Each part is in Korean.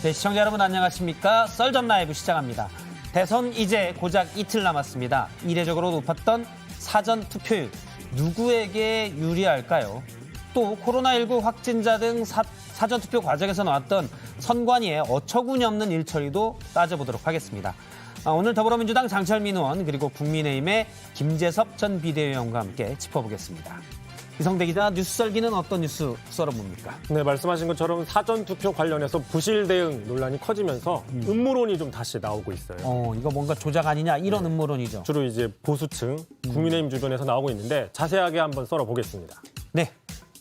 네, 시청자 여러분 안녕하십니까? 썰전 라이브 시작합니다. 대선 이제 고작 이틀 남았습니다. 이례적으로 높았던 사전 투표율 누구에게 유리할까요? 또 코로나19 확진자 등 사전 투표 과정에서 나왔던 선관위의 어처구니 없는 일처리도 따져보도록 하겠습니다. 오늘 더불어민주당 장철민 의원 그리고 국민의힘의 김재섭 전 비대위원과 함께 짚어보겠습니다. 이성대 기자, 뉴스 썰기는 어떤 뉴스 썰어봅니까? 네, 말씀하신 것처럼 사전투표 관련해서 부실 대응 논란이 커지면서 음모론이 좀 다시 나오고 있어요. 이거 뭔가 조작 아니냐 이런 음모론이죠. 주로 이제 보수층, 국민의힘 주변에서 나오고 있는데 자세하게 한번 썰어보겠습니다. 네,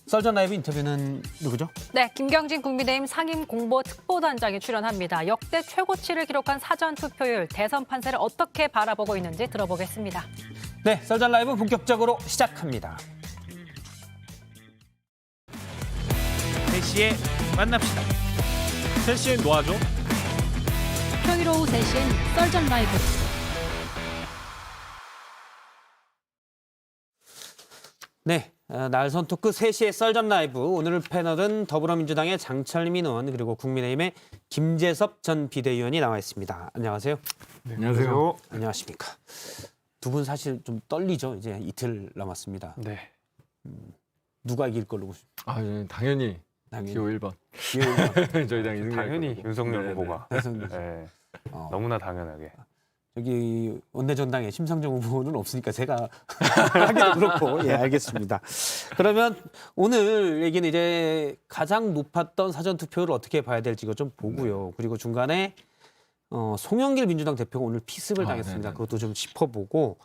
썰전 라이브 인터뷰는 누구죠? 네, 김경진 국민의힘 상임공보특보단장이 출연합니다. 역대 최고치를 기록한 사전투표율, 대선 판세를 어떻게 바라보고 있는지 들어보겠습니다. 네, 썰전 라이브 본격적으로 시작합니다. 3시에 만납시다. 3시엔 놓아줘. 평일 오후 3시엔 썰전 라이브. 네, 날선 토크 3시에 썰전 라이브. 오늘 패널은 더불어민주당의 장철민 의원 그리고 국민의힘의 김재섭 전 비대위원이 나와 있습니다. 안녕하세요. 네, 안녕하세요. 안녕하십니까. 두 분 사실 좀 떨리죠. 이제 이틀 남았습니다. 네. 누가 이길 걸로 보십니까? 당연히 기호 1번. 저희 당이 승리할 당연히 거고. 윤석열 네네. 후보가 네, 너무나 당연하게. 여기 원내정당의 심상정 후보는 없으니까 제가 하기도 그렇고. 예, 알겠습니다. 그러면 오늘 얘기는 이제 가장 높았던 사전투표를 어떻게 봐야 될지 이거 좀 보고요. 그리고 중간에 송영길 민주당 대표가 오늘 피습을 당했습니다. 네네. 그것도 좀 짚어보고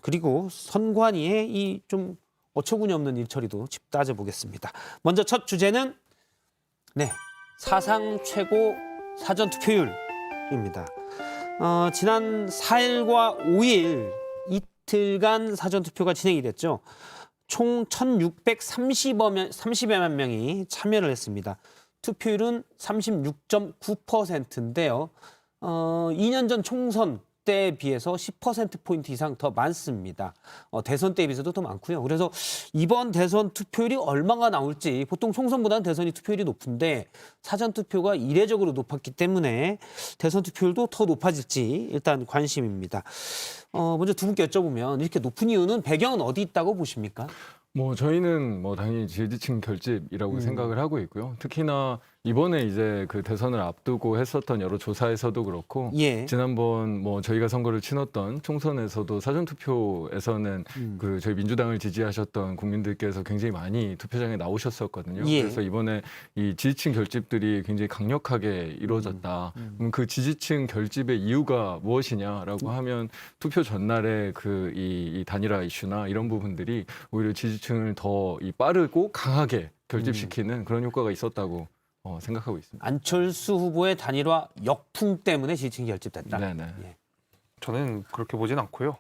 그리고 선관위의 이 좀 어처구니 없는 일처리도 따져보겠습니다. 먼저 첫 주제는 사상 최고 사전투표율입니다. 지난 4일과 5일 이틀간 사전투표가 진행이 됐죠. 총 1,630여만 명이 참여를 했습니다. 투표율은 36.9%인데요. 2년 전 총선 때에 비해서 10%포인트 이상 더 많습니다. 대선 때에 비해서도 더 많고요. 그래서 이번 대선 투표율이 얼마가 나올지, 보통 총선보다는 대선이 투표율이 높은데 사전투표가 이례적으로 높았기 때문에 대선 투표율도 더 높아질지 일단 관심입니다. 먼저 두 분께 여쭤보면 이렇게 높은 이유는 배경은 어디 있다고 보십니까? 저희는 당연히 지지층 결집이라고 생각을 하고 있고요. 특히나 이번에 이제 그 대선을 앞두고 했었던 여러 조사에서도 그렇고 예. 지난번 저희가 선거를 치렀던 총선에서도 사전투표에서는 그 저희 민주당을 지지하셨던 국민들께서 굉장히 많이 투표장에 나오셨었거든요. 예. 그래서 이번에 이 지지층 결집들이 굉장히 강력하게 이루어졌다. 그럼 그 지지층 결집의 이유가 무엇이냐라고 하면 투표 전날에 이 단일화 이슈나 이런 부분들이 오히려 지지층을 더 빠르고 강하게 결집시키는 그런 효과가 있었다고 생각하고 있습니다. 안철수 후보의 단일화 역풍 때문에 지지층이 결집됐다. 네네. 예. 저는 그렇게 보진 않고요.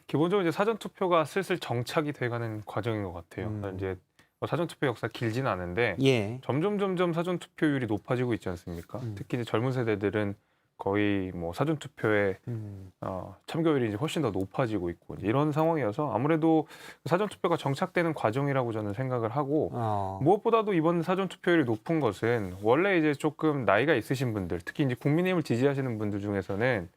기본적으로 이제 사전 투표가 슬슬 정착이 돼가는 과정인 것 같아요. 이제 사전 투표 역사 길지는 않은데 예. 점점 사전 투표율이 높아지고 있지 않습니까? 특히 이제 젊은 세대들은 거의 사전 투표에 참가율이 이제 훨씬 더 높아지고 있고 이제 이런 상황이어서 아무래도 사전 투표가 정착되는 과정이라고 저는 생각을 하고 무엇보다도 이번 사전 투표율이 높은 것은 원래 이제 조금 나이가 있으신 분들, 특히 이제 국민의힘을 지지하시는 분들 중에서는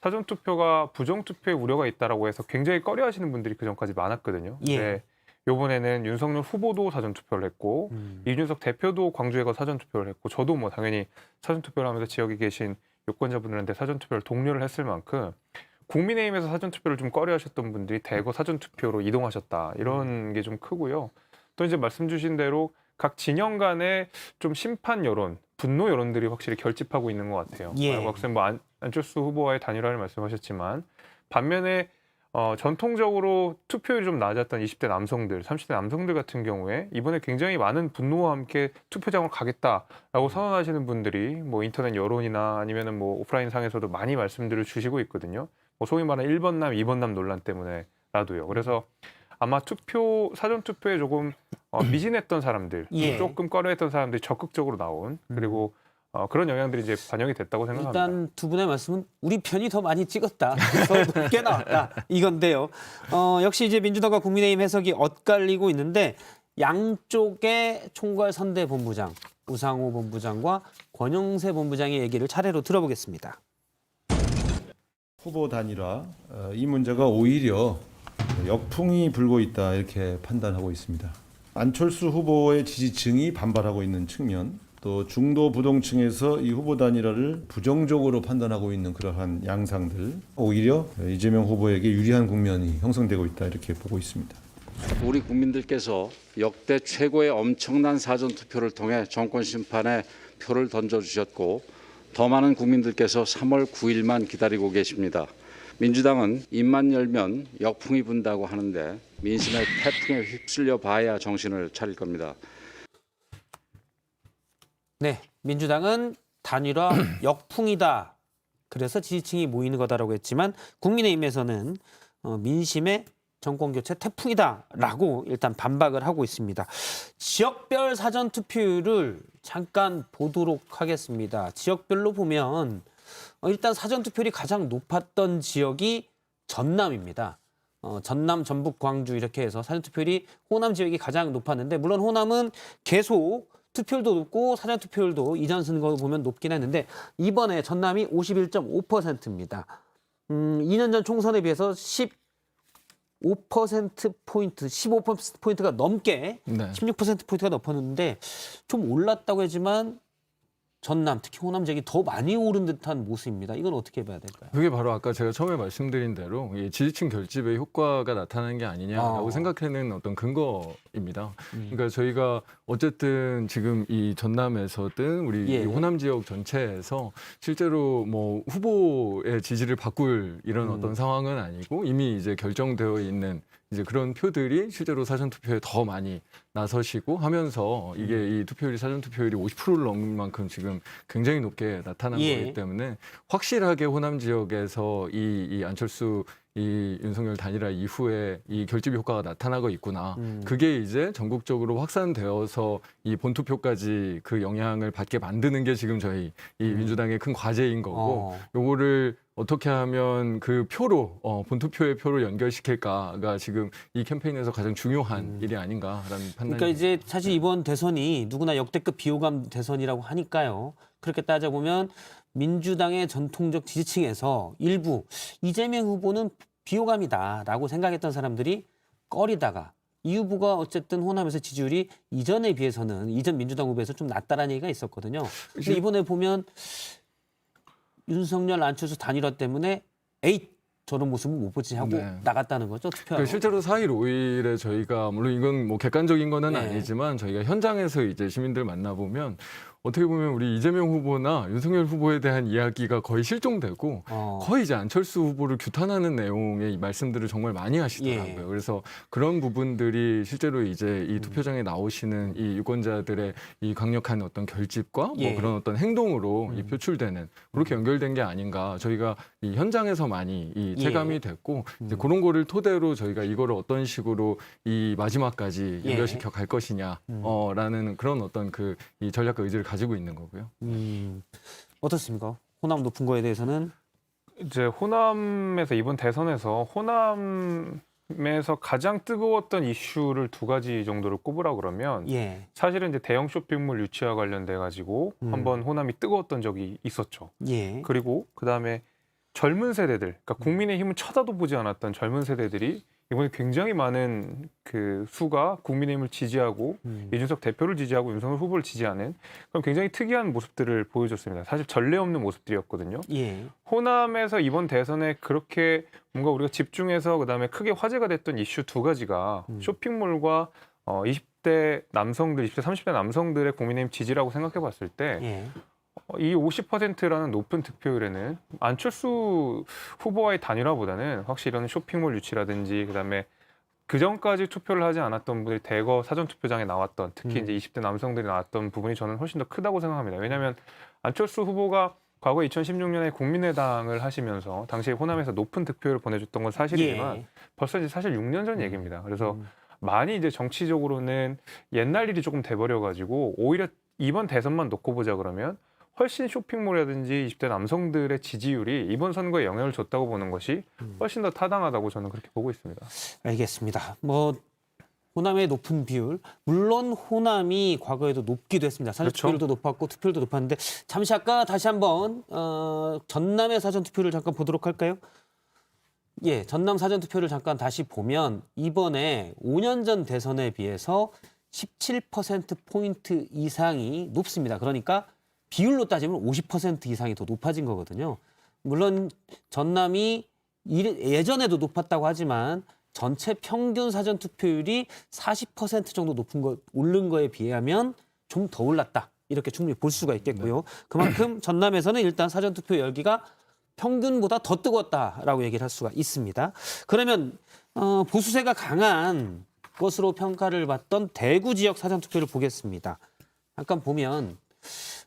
사전 투표가 부정 투표에 우려가 있다라고 해서 굉장히 꺼려하시는 분들이 그 전까지 많았거든요. 예. 네. 이번에는 윤석열 후보도 사전 투표를 했고 이준석 대표도 광주에 가서 사전 투표를 했고 저도 당연히 사전 투표를 하면서 지역에 계신 유권자분들한테 사전투표를 독려를 했을 만큼 국민의힘에서 사전투표를 좀 꺼려하셨던 분들이 대거 사전투표로 이동하셨다. 이런 게 좀 크고요. 또 이제 말씀 주신 대로 각 진영 간의 좀 심판 여론, 분노 여론들이 확실히 결집하고 있는 것 같아요. 예. 박사님 안철수 후보와의 단일화를 말씀하셨지만 반면에 전통적으로 투표율이 좀 낮았던 20대 남성들, 30대 남성들 같은 경우에 이번에 굉장히 많은 분노와 함께 투표장으로 가겠다라고 선언하시는 분들이 인터넷 여론이나 아니면은 오프라인 상에서도 많이 말씀들을 주시고 있거든요. 소위 말하는 1번남, 2번남 논란 때문에라도요. 그래서 아마 사전 투표에 조금 미진했던 사람들, 예. 조금 꺼려했던 사람들이 적극적으로 나온 그리고 그런 영향들이 이제 반영이 됐다고 생각합니다. 일단 두 분의 말씀은 우리 편이 더 많이 찍었다, 더 높게 나왔다 이건데요. 역시 이제 민주당과 국민의힘 해석이 엇갈리고 있는데 양쪽의 총괄 선대본부장 우상호 본부장과 권영세 본부장의 얘기를 차례로 들어보겠습니다. 후보 단일화 이 문제가 오히려 역풍이 불고 있다 이렇게 판단하고 있습니다. 안철수 후보의 지지층이 반발하고 있는 측면, 또 중도 부동층에서 이 후보 단일화를 부정적으로 판단하고 있는 그러한 양상들, 오히려 이재명 후보에게 유리한 국면이 형성되고 있다 이렇게 보고 있습니다. 우리 국민들께서 역대 최고의 엄청난 사전투표를 통해 정권 심판에 표를 던져주셨고 더 많은 국민들께서 3월 9일만 기다리고 계십니다. 민주당은 입만 열면 역풍이 분다고 하는데 민심의 태풍에 휩쓸려 봐야 정신을 차릴 겁니다. 네, 민주당은 단일화 역풍이다. 그래서 지지층이 모이는 거다라고 했지만 국민의힘에서는 민심의 정권교체 태풍이다라고 일단 반박을 하고 있습니다. 지역별 사전투표율을 잠깐 보도록 하겠습니다. 지역별로 보면 일단 사전투표율이 가장 높았던 지역이 전남입니다. 전남, 전북, 광주 이렇게 해서 사전투표율이 호남 지역이 가장 높았는데 물론 호남은 계속 투표율도 높고 사전투표율도 이전 선거 보면 높긴 했는데 이번에 전남이 51.5%입니다. 2년 전 총선에 비해서 15%포인트, 15%포인트가 넘게 네. 16%포인트가 높았는데 좀 올랐다고 하지만 전남, 특히 호남 지역이 더 많이 오른 듯한 모습입니다. 이건 어떻게 봐야 될까요? 그게 바로 아까 제가 처음에 말씀드린 대로 이 지지층 결집의 효과가 나타나는 게 아니냐라고 생각하는 어떤 근거입니다. 그러니까 저희가 어쨌든 지금 이 전남에서든 우리 예. 이 호남 지역 전체에서 실제로 뭐 후보의 지지를 바꿀 이런 어떤 상황은 아니고 이미 이제 결정되어 있는 이제 그런 표들이 실제로 사전투표에 더 많이 나서시고 하면서 이게 이 투표율이 사전투표율이 50%를 넘는 만큼 지금 굉장히 높게 나타난 예. 거기 때문에 확실하게 호남 지역에서 이 안철수 이 윤석열 단일화 이후에 이 결집 효과가 나타나고 있구나. 그게 이제 전국적으로 확산되어서 이 본투표까지 그 영향을 받게 만드는 게 지금 저희 이 민주당의 큰 과제인 거고 요거를 어떻게 하면 그 표로 본투표의 표로 연결시킬까가 지금 이 캠페인에서 가장 중요한 일이 아닌가라는 판단이. 그러니까 이제 사실 이번 대선이 누구나 역대급 비호감 대선이라고 하니까요. 그렇게 따져보면 민주당의 전통적 지지층에서 일부 이재명 후보는 비호감이다라고 생각했던 사람들이 꺼리다가 이 후보가 어쨌든 호남에서 지지율이 이전에 비해서는 이전 민주당 후보에서 좀 낮다라는 얘기가 있었거든요. 근데 이번에 보면 윤석열 안철수 단일화 때문에 에잇 저런 모습을 못 보지 하고 네. 나갔다는 거죠, 투표하러. 그러니까 실제로 4일, 5일에 저희가 물론 이건 뭐 객관적인 거는 네. 아니지만 저희가 현장에서 이제 시민들 만나보면 어떻게 보면 우리 이재명 후보나 윤석열 후보에 대한 이야기가 거의 실종되고 거의 이제 안철수 후보를 규탄하는 내용의 이 말씀들을 정말 많이 하시더라고요. 예. 그래서 그런 부분들이 실제로 이제 이 투표장에 나오시는 이 유권자들의 이 강력한 어떤 결집과 예. 뭐 그런 어떤 행동으로 이 표출되는 그렇게 연결된 게 아닌가. 저희가 이 현장에서 많이 이 체감이 예. 됐고 이제 그런 거를 토대로 저희가 이거를 어떤 식으로 이 마지막까지 예. 연결시켜 갈 것이냐 라는 그런 어떤 그 이 전략과 의지를 가지고 있는 거고요. 어떻습니까? 호남 높은 거에 대해서는 이제 호남에서 이번 대선에서 호남에서 가장 뜨거웠던 이슈를 두 가지 정도를 꼽으라 그러면 예, 사실은 이제 대형 쇼핑몰 유치와 관련돼 가지고 한번 호남이 뜨거웠던 적이 있었죠. 예, 그리고 그다음에 젊은 세대들, 그러니까 국민의힘은 쳐다도 보지 않았던 젊은 세대들이 이번에 굉장히 많은 그 수가 국민의힘을 지지하고 이준석 대표를 지지하고 윤석열 후보를 지지하는 그런 굉장히 특이한 모습들을 보여줬습니다. 사실 전례 없는 모습들이었거든요. 예, 호남에서 이번 대선에 그렇게 뭔가 우리가 집중해서 그다음에 크게 화제가 됐던 이슈 두 가지가 쇼핑몰과 20대 남성들, 20대 30대 남성들의 국민의힘 지지라고 생각해 봤을 때 예. 이 50%라는 높은 득표율에는 안철수 후보와의 단일화보다는 확실히 이런 쇼핑몰 유치라든지 그다음에 그 전까지 투표를 하지 않았던 분들이 대거 사전투표장에 나왔던 특히 이제 20대 남성들이 나왔던 부분이 저는 훨씬 더 크다고 생각합니다. 왜냐하면 안철수 후보가 과거 2016년에 국민의당을 하시면서 당시 호남에서 높은 득표율을 보내줬던 건 사실이지만 예. 벌써 이제 사실 6년 전 얘기입니다. 그래서 많이 이제 정치적으로는 옛날 일이 조금 돼버려가지고 오히려 이번 대선만 놓고 보자 그러면 훨씬 쇼핑몰이라든지 20대 남성들의 지지율이 이번 선거에 영향을 줬다고 보는 것이 훨씬 더 타당하다고 저는 그렇게 보고 있습니다. 알겠습니다. 뭐 호남의 높은 비율. 물론 호남이 과거에도 높기도 했습니다. 사전 그렇죠. 투표율도 높았고 투표율도 높았는데 잠시 아까 다시 한번 전남의 사전 투표를 잠깐 보도록 할까요? 예, 전남 사전 투표를 잠깐 다시 보면 이번에 5년 전 대선에 비해서 17%포인트 이상이 높습니다. 그러니까 비율로 따지면 50% 이상이 더 높아진 거거든요. 물론 전남이 예전에도 높았다고 하지만 전체 평균 사전 투표율이 40% 정도 오른 거에 비하면 좀 더 올랐다. 이렇게 충분히 볼 수가 있겠고요. 그만큼 전남에서는 일단 사전 투표 열기가 평균보다 더 뜨거웠다라고 얘기를 할 수가 있습니다. 그러면 보수세가 강한 것으로 평가를 받던 대구 지역 사전 투표를 보겠습니다. 잠깐 보면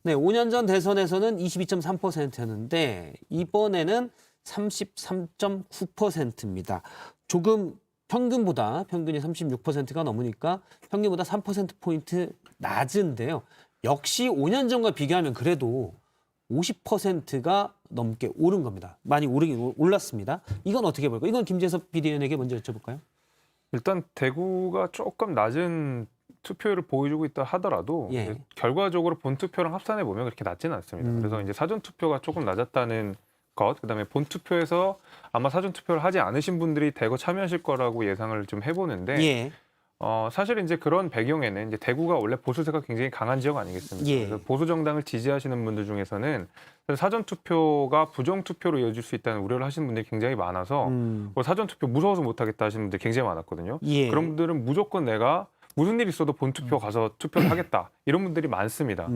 네, 5년 전 대선에서는 22.3%였는데 이번에는 33.9%입니다. 조금 평균이 36%가 넘으니까 평균보다 3%포인트 낮은데요. 역시 5년 전과 비교하면 그래도 50%가 넘게 오른 겁니다. 많이 올랐습니다. 이건 어떻게 볼까요? 이건 김재섭 비대위원에게 먼저 여쭤볼까요? 일단 대구가 조금 낮은 투표율을 보여주고 있다 하더라도 예. 결과적으로 본 투표랑 합산해 보면 그렇게 낮지는 않습니다. 그래서 이제 사전 투표가 조금 낮았다는 것, 그다음에 본 투표에서 아마 사전 투표를 하지 않으신 분들이 대거 참여하실 거라고 예상을 좀 해보는데 예. 사실 이제 그런 배경에는 이제 대구가 원래 보수세가 굉장히 강한 지역 아니겠습니까? 예. 그래서 보수 정당을 지지하시는 분들 중에서는 사전 투표가 부정 투표로 이어질 수 있다는 우려를 하시는 분들이 굉장히 많아서 사전 투표 무서워서 못 하겠다 하시는 분들이 굉장히 많았거든요. 예. 그런 분들은 무조건 내가 무슨 일이 있어도 본 투표 가서 투표를 하겠다 이런 분들이 많습니다.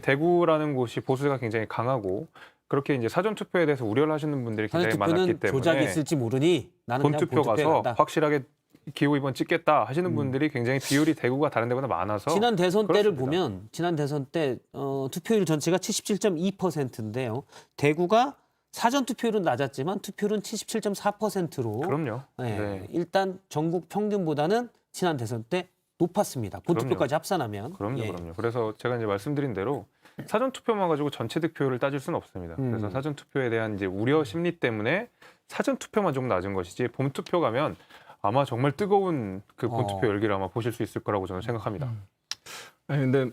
대구라는 곳이 보수세가 굉장히 강하고 그렇게 이제 사전 투표에 대해서 우려를 하시는 분들이 사전 굉장히 많았기 투표는 때문에 조작이 있을지 모르니 나는 본 그냥 투표 본투표에 가서 간다. 확실하게 기호 2번 찍겠다 하시는 분들이 굉장히 비율이 대구가 다른 데보다 많아서 지난 대선 때를 그렇습니다. 보면 지난 대선 때 투표율 전체가 77.2%인데요. 대구가 사전 투표율은 낮았지만 투표율은 77.4%로 그럼요. 네, 일단 전국 평균보다는 지난 대선 때 높았습니다. 본투표까지 합산하면. 그럼요, 예. 그럼요. 그래서 제가 이제 말씀드린 대로 사전 투표만 가지고 전체 득표율을 따질 수는 없습니다. 그래서 사전 투표에 대한 이제 우려 심리 때문에 사전 투표만 좀 낮은 것이지 본 투표 가면 아마 정말 뜨거운 그 본 투표 열기를 아마 보실 수 있을 거라고 저는 생각합니다. 아니, 근데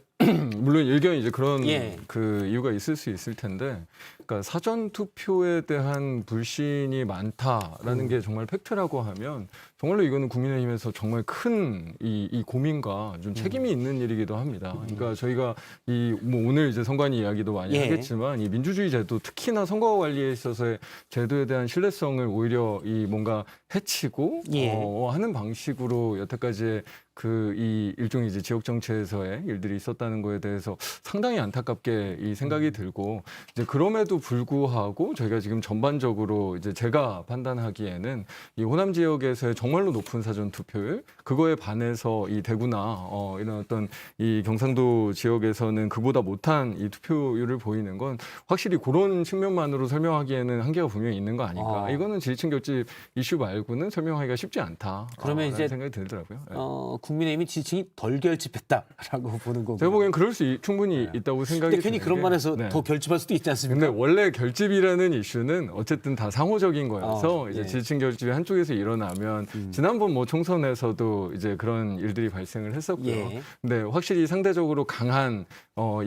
물론 일견 이제 그런 예. 그 이유가 있을 수 있을 텐데, 그러니까 사전 투표에 대한 불신이 많다라는 게 정말 팩트라고 하면 정말로 이거는 국민의힘에서 정말 큰 이 고민과 좀 책임이 있는 일이기도 합니다. 그러니까 저희가 뭐 오늘 이제 선관위 이야기도 많이 예. 하겠지만 이 민주주의 제도, 특히나 선거 관리에 있어서의 제도에 대한 신뢰성을 오히려 뭔가 해치고 예. 하는 방식으로 여태까지의 이 일종의 이제 지역 정치에서의 일들이 있었다는 거에 대해서 상당히 안타깝게 이 생각이 들고, 이제 그럼에도 불구하고 저희가 지금 전반적으로 이제 제가 판단하기에는 이 호남 지역에서의 정말로 높은 사전 투표율, 그거에 반해서 이 대구나 이런 어떤 이 경상도 지역에서는 그보다 못한 이 투표율을 보이는 건 확실히 그런 측면만으로 설명하기에는 한계가 분명히 있는 거 아닌가. 이거는 지지층 결집 이슈 말고는 설명하기가 쉽지 않다. 그러면 이제 생각이 들더라고요. 네. 국민의힘이 지지층이 덜 결집했다라고 보는 거고. 제가 보기엔 그럴 수 충분히 있다고 생각이 근데 괜히 드는 그런 게, 말에서 네. 더 결집할 수도 있지 않습니까? 근데 원래 결집이라는 이슈는 어쨌든 다 상호적인 거여서 이제 예. 지지층 결집이 한쪽에서 일어나면 지난번 뭐 총선에서도 이제 그런 일들이 발생을 했었고요. 예. 근데 확실히 상대적으로 강한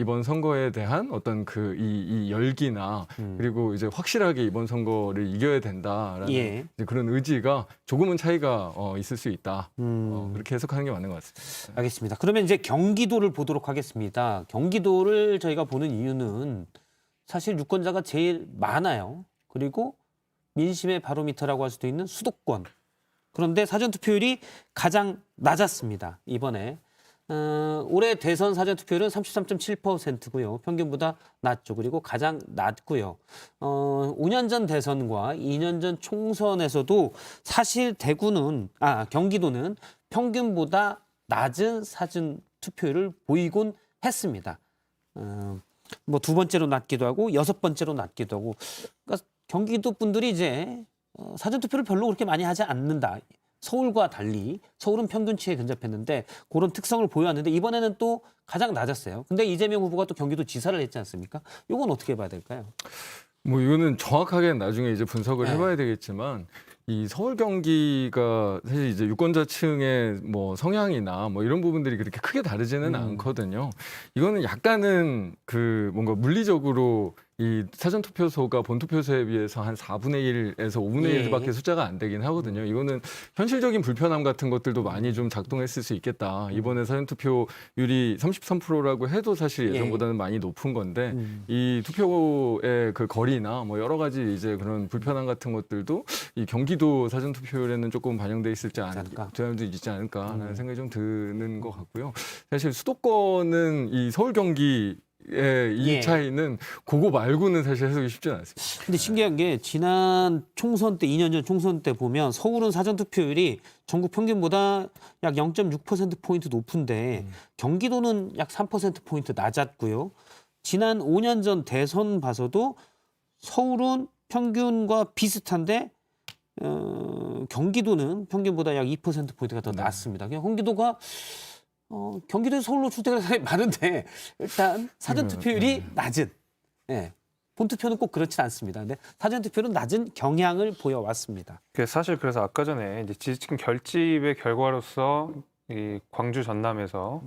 이번 선거에 대한 어떤 이 열기나 그리고 이제 확실하게 이번 선거를 이겨야 된다라는 예. 이제 그런 의지가 조금은 차이가 있을 수 있다. 그렇게 해석하는 게 맞는 것 같습니다. 알겠습니다. 그러면 이제 경기도를 보도록 하겠습니다. 경기도를 저희가 보는 이유는 사실 유권자가 제일 많아요. 그리고 민심의 바로미터라고 할 수도 있는 수도권. 그런데 사전투표율이 가장 낮았습니다. 이번에. 올해 대선 사전투표율은 33.7%고요. 평균보다 낮죠. 그리고 가장 낮고요. 5년 전 대선과 2년 전 총선에서도 사실 경기도는 평균보다 낮은 사전투표율을 보이곤 했습니다. 뭐 두 번째로 낮기도 하고 여섯 번째로 낮기도 하고. 그러니까 경기도 분들이 이제 사전투표를 별로 그렇게 많이 하지 않는다. 서울과 달리 서울은 평균치에 근접했는데 그런 특성을 보여왔는데 이번에는 또 가장 낮았어요. 근데 이재명 후보가 또 경기도 지사를 했지 않습니까? 이건 어떻게 봐야 될까요? 뭐 이거는 정확하게 나중에 이제 분석을 네. 해봐야 되겠지만 이 서울 경기가 사실 이제 유권자층의 뭐 성향이나 뭐 이런 부분들이 그렇게 크게 다르지는 않거든요. 이거는 약간은 그 뭔가 물리적으로 이 사전투표소가 본투표소에 비해서 한 4분의 1에서 5분의 1밖에 숫자가 안 되긴 하거든요. 이거는 현실적인 불편함 같은 것들도 많이 좀 작동했을 수 있겠다. 이번에 사전투표율이 33%라고 해도 사실 예전보다는 많이 높은 건데 이 투표의 그 거리나 뭐 여러 가지 이제 그런 불편함 같은 것들도 이 경기도 사전투표율에는 조금 반영돼 있을지 않을까, 조합도 있지 않을까라는 생각이 좀 드는 것 같고요. 사실 수도권은 이 서울 경기 이 차이는 그거 말고는 사실 해석이 쉽지는 않습니다. 근데 신기한 게 지난 총선 때 2년 전 총선 때 보면 서울은 사전 투표율이 전국 평균보다 약 0.6%포인트 높은데 경기도는 약 3%포인트 낮았고요. 지난 5년 전 대선 봐서도 서울은 평균과 비슷한데 경기도는 평균보다 약 2%포인트가 더 낮습니다. 그냥 경기도가 경기도에서 서울로 출퇴근하는 사람이 많은데 일단 사전투표율이 낮은, 본투표는 꼭 그렇진 않습니다. 근데 사전투표는 낮은 경향을 보여왔습니다. 사실 그래서 아까 전에 이제 지지층 결집의 결과로서 이 광주 전남에서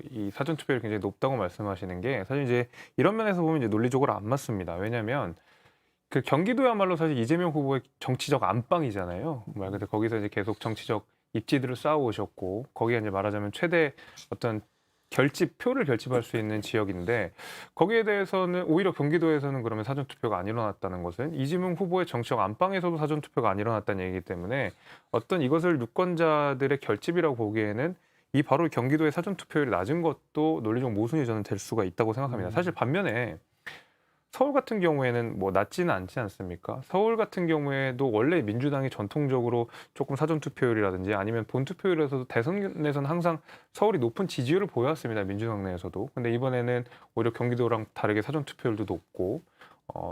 이 사전 투표율이 굉장히 높다고 말씀하시는 게 사실 이제 이런 면에서 보면 이제 논리적으로 안 맞습니다. 왜냐하면 그 경기도야말로 사실 이재명 후보의 정치적 안방이잖아요. 말 그대로 거기서 이제 계속 정치적 입지들을 쌓아오셨고 거기가 이제 말하자면 최대 어떤 표를 결집할 수 있는 지역인데 거기에 대해서는 오히려 경기도에서는 그러면 사전투표가 안 일어났다는 것은 이재명 후보의 정치적 안방에서도 사전투표가 안 일어났다는 얘기이기 때문에 어떤 이것을 유권자들의 결집이라고 보기에는 이 바로 경기도의 사전투표율이 낮은 것도 논리적 모순이 저는 될 수가 있다고 생각합니다. 사실 반면에 서울 같은 경우에는 뭐 낮지는 않지 않습니까? 서울 같은 경우에도 원래 민주당이 전통적으로 조금 사전투표율이라든지 아니면 본투표율에서도 대선에서는 항상 서울이 높은 지지율을 보여왔습니다. 민주당 내에서도. 근데 이번에는 오히려 경기도랑 다르게 사전투표율도 높고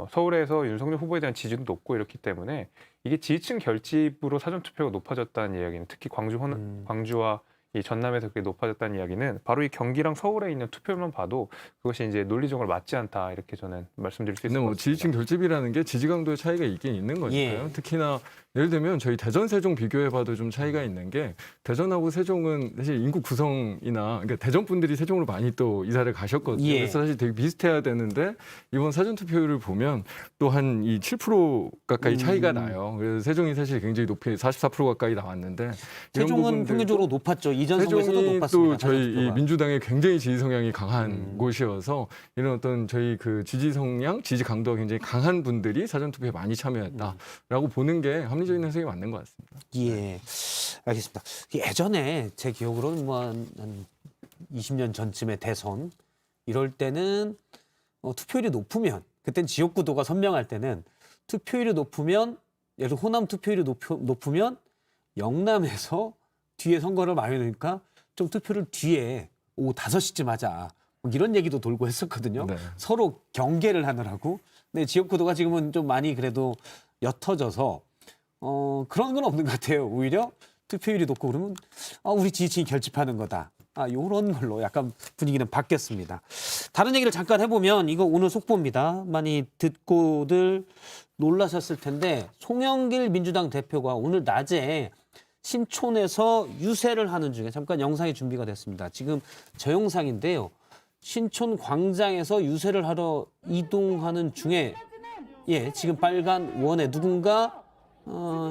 서울에서 윤석열 후보에 대한 지지도 높고 이렇기 때문에 이게 지지층 결집으로 사전투표가 높아졌다는 이야기는 특히 광주와 이 전남에서 그게 높아졌다는 이야기는 바로 이 경기랑 서울에 있는 투표율만 봐도 그것이 이제 논리적으로 맞지 않다 이렇게 저는 말씀드릴 수 있을 것 같습니다. 지지층 결집이라는 게 지지 강도의 차이가 있긴 있는 거니까요. 특히나 예를 들면 저희 대전 세종 비교해봐도 좀 차이가 있는 게 대전하고 세종은 사실 인구 구성이나 그러니까 대전 분들이 세종으로 많이 또 이사를 가셨거든요. 그래서 사실 되게 비슷해야 되는데 이번 사전 투표율을 보면 또 한 이 7% 가까이 차이가 나요. 그래서 세종이 사실 굉장히 높이 44% 가까이 나왔는데 세종은 평균적으로 높았죠. 이전 선거에서도 세종이 높았습니다. 또 저희 이 민주당의 굉장히 지지 성향이 강한 곳이어서 이런 어떤 저희 그 지지 성향, 지지 강도가 굉장히 강한 분들이 사전 투표에 많이 참여했다라고 보는 게 합리적인 해석이 맞는 것 같습니다. 예, 알겠습니다. 예전에 제 기억으로는 뭐 한 20년 전쯤에 대선 이럴 때는 투표율이 높으면 그땐 지역구도가 선명할 때는 투표율이 높으면 예를 들어 호남 투표율이 높으면 영남에서 뒤에 선거를 많이 넣으니까 좀 투표를 뒤에 오후 5시쯤 하자. 뭐 이런 얘기도 돌고 했었거든요. 서로 경계를 하느라고. 근데 지역구도가 지금은 좀 많이 그래도 옅어져서 그런 건 없는 것 같아요. 오히려 투표율이 높고 그러면 우리 지지층이 결집하는 거다. 이런 걸로 약간 분위기는 바뀌었습니다. 다른 얘기를 잠깐 해보면 이거 오늘 속보입니다. 많이 듣고들 놀라셨을 텐데 송영길 민주당 대표가 오늘 낮에 신촌에서 유세를 하는 중에 잠깐 영상이 준비가 됐습니다. 지금 저 영상인데요. 신촌 광장에서 유세를 하러 이동하는 중에 지금 빨간 원에 누군가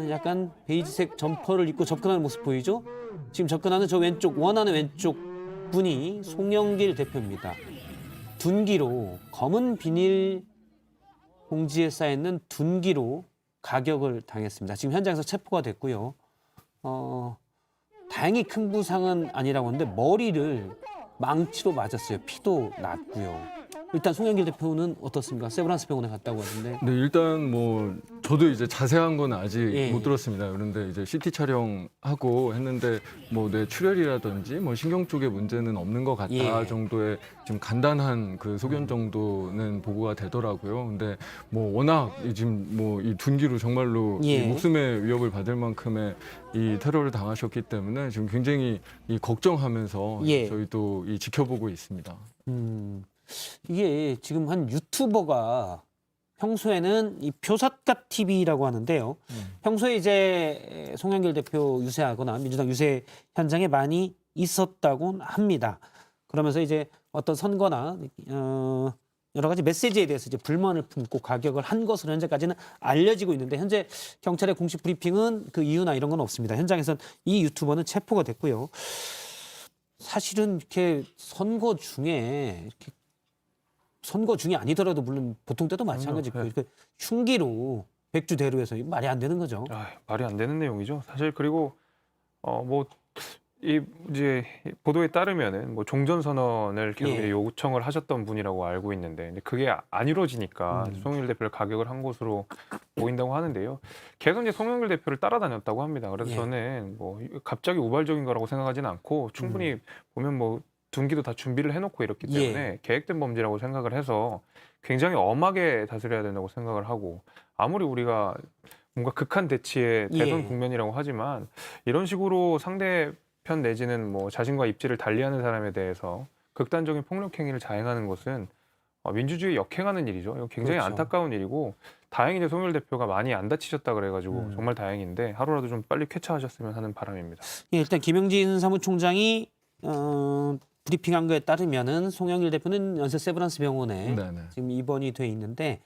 약간 베이지색 점퍼를 입고 접근하는 모습 보이죠? 지금 접근하는 저 왼쪽 원하는 왼쪽 분이 송영길 대표입니다. 둔기로 검은 비닐 봉지에 쌓여있는 둔기로 가격을 당했습니다. 지금 현장에서 체포가 됐고요. 다행히 큰 부상은 아니라고 하는데 머리를 망치로 맞았어요. 피도 났고요. 일단 송영길 대표는 어떻습니까? 세브란스 병원에 갔다고 하는데. 네, 일단 뭐 저도 이제 자세한 건 아직 못 들었습니다. 그런데 이제 CT 촬영하고 했는데 뭐 뇌 출혈이라든지 뭐 신경 쪽에 문제는 없는 것 같다 정도의 좀 간단한 그 소견 정도는 보고가 되더라고요. 근데 뭐 워낙 지금 뭐 이 둔기로 정말로 이 목숨의 위협을 받을 만큼의 이 테러를 당하셨기 때문에 지금 굉장히 이 걱정하면서 저희도 이 지켜보고 있습니다. 이게 지금 한 유튜버가 평소에는 이 표삿갓 TV라고 하는데요. 평소에 이제 송영길 대표 유세하거나 민주당 유세 현장에 많이 있었다고 합니다. 그러면서 이제 어떤 선거나 여러 가지 메시지에 대해서 이제 불만을 품고 가격을 한 것으로 현재까지는 알려지고 있는데 현재 경찰의 공식 브리핑은 그 이유나 이런 건 없습니다. 현장에선 이 유튜버는 체포가 됐고요. 사실은 이렇게 선거 중에 아니더라도 물론 보통 때도 마찬가지고 네. 흉기로 백주대로해서 말이 안 되는 거죠. 말이 안 되는 내용이죠. 사실 그리고 이제 보도에 따르면은 뭐 종전 선언을 계속 예. 이제 요청을 하셨던 분이라고 알고 있는데 근데 그게 안 이루어지니까 송영길 대표를 가격을 한 것으로 보인다고 하는데요. 계속 이제 송영길 대표를 따라다녔다고 합니다. 그래서 예. 저는 뭐 갑자기 우발적인 거라고 생각하지는 않고 충분히 보면 뭐 둔기도 다 준비를 해놓고 이렇기 때문에 계획된 범죄라고 생각을 해서 굉장히 엄하게 다스려야 된다고 생각을 하고 아무리 우리가 뭔가 극한 대치의 대선 국면이라고 하지만 이런 식으로 상대편 내지는 뭐 자신과 입지를 달리하는 사람에 대해서 극단적인 폭력 행위를 자행하는 것은 민주주의에 역행하는 일이죠. 이거 굉장히 그렇죠. 안타까운 일이고 다행히 이제 송영길 대표가 많이 안 다치셨다 그래가지고 정말 다행인데 하루라도 좀 빨리 쾌차하셨으면 하는 바람입니다. 예, 일단 김영진 사무총장이 브리핑한 거에 따르면은 송영길 대표는 연세 세브란스 병원에 네네. 지금 입원이 돼 있는데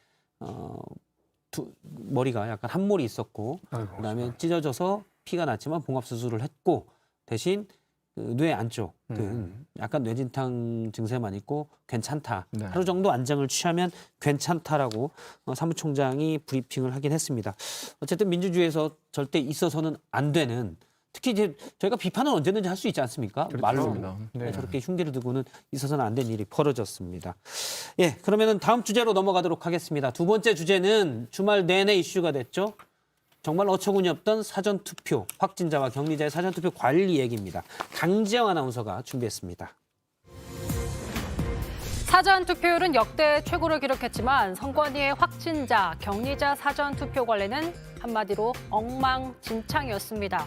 머리가 약간 함몰이 있었고 아이고, 그다음에 찢어져서 피가 났지만 봉합 수술을 했고 대신 그 뇌 안쪽은 약간 뇌진탕 증세만 있고 괜찮다. 네. 하루 정도 안정을 취하면 괜찮다라고 사무총장이 브리핑을 하긴 했습니다. 어쨌든 민주주의에서 절대 있어서는 안 되는 특히 이제 저희가 비판은 언제든지 할 수 있지 않습니까? 말로 네. 저렇게 흉기를 두고는 있어서는 안 되는 일이 벌어졌습니다. 예, 그러면은 다음 주제로 넘어가도록 하겠습니다. 두 번째 주제는 주말 내내 이슈가 됐죠. 정말 어처구니 없던 사전투표, 확진자와 격리자의 사전투표 관리 얘기입니다. 강지영 아나운서가 준비했습니다. 사전 투표율은 역대 최고를 기록했지만 선관위의 확진자, 격리자 사전 투표 관리는 한마디로 엉망진창이었습니다.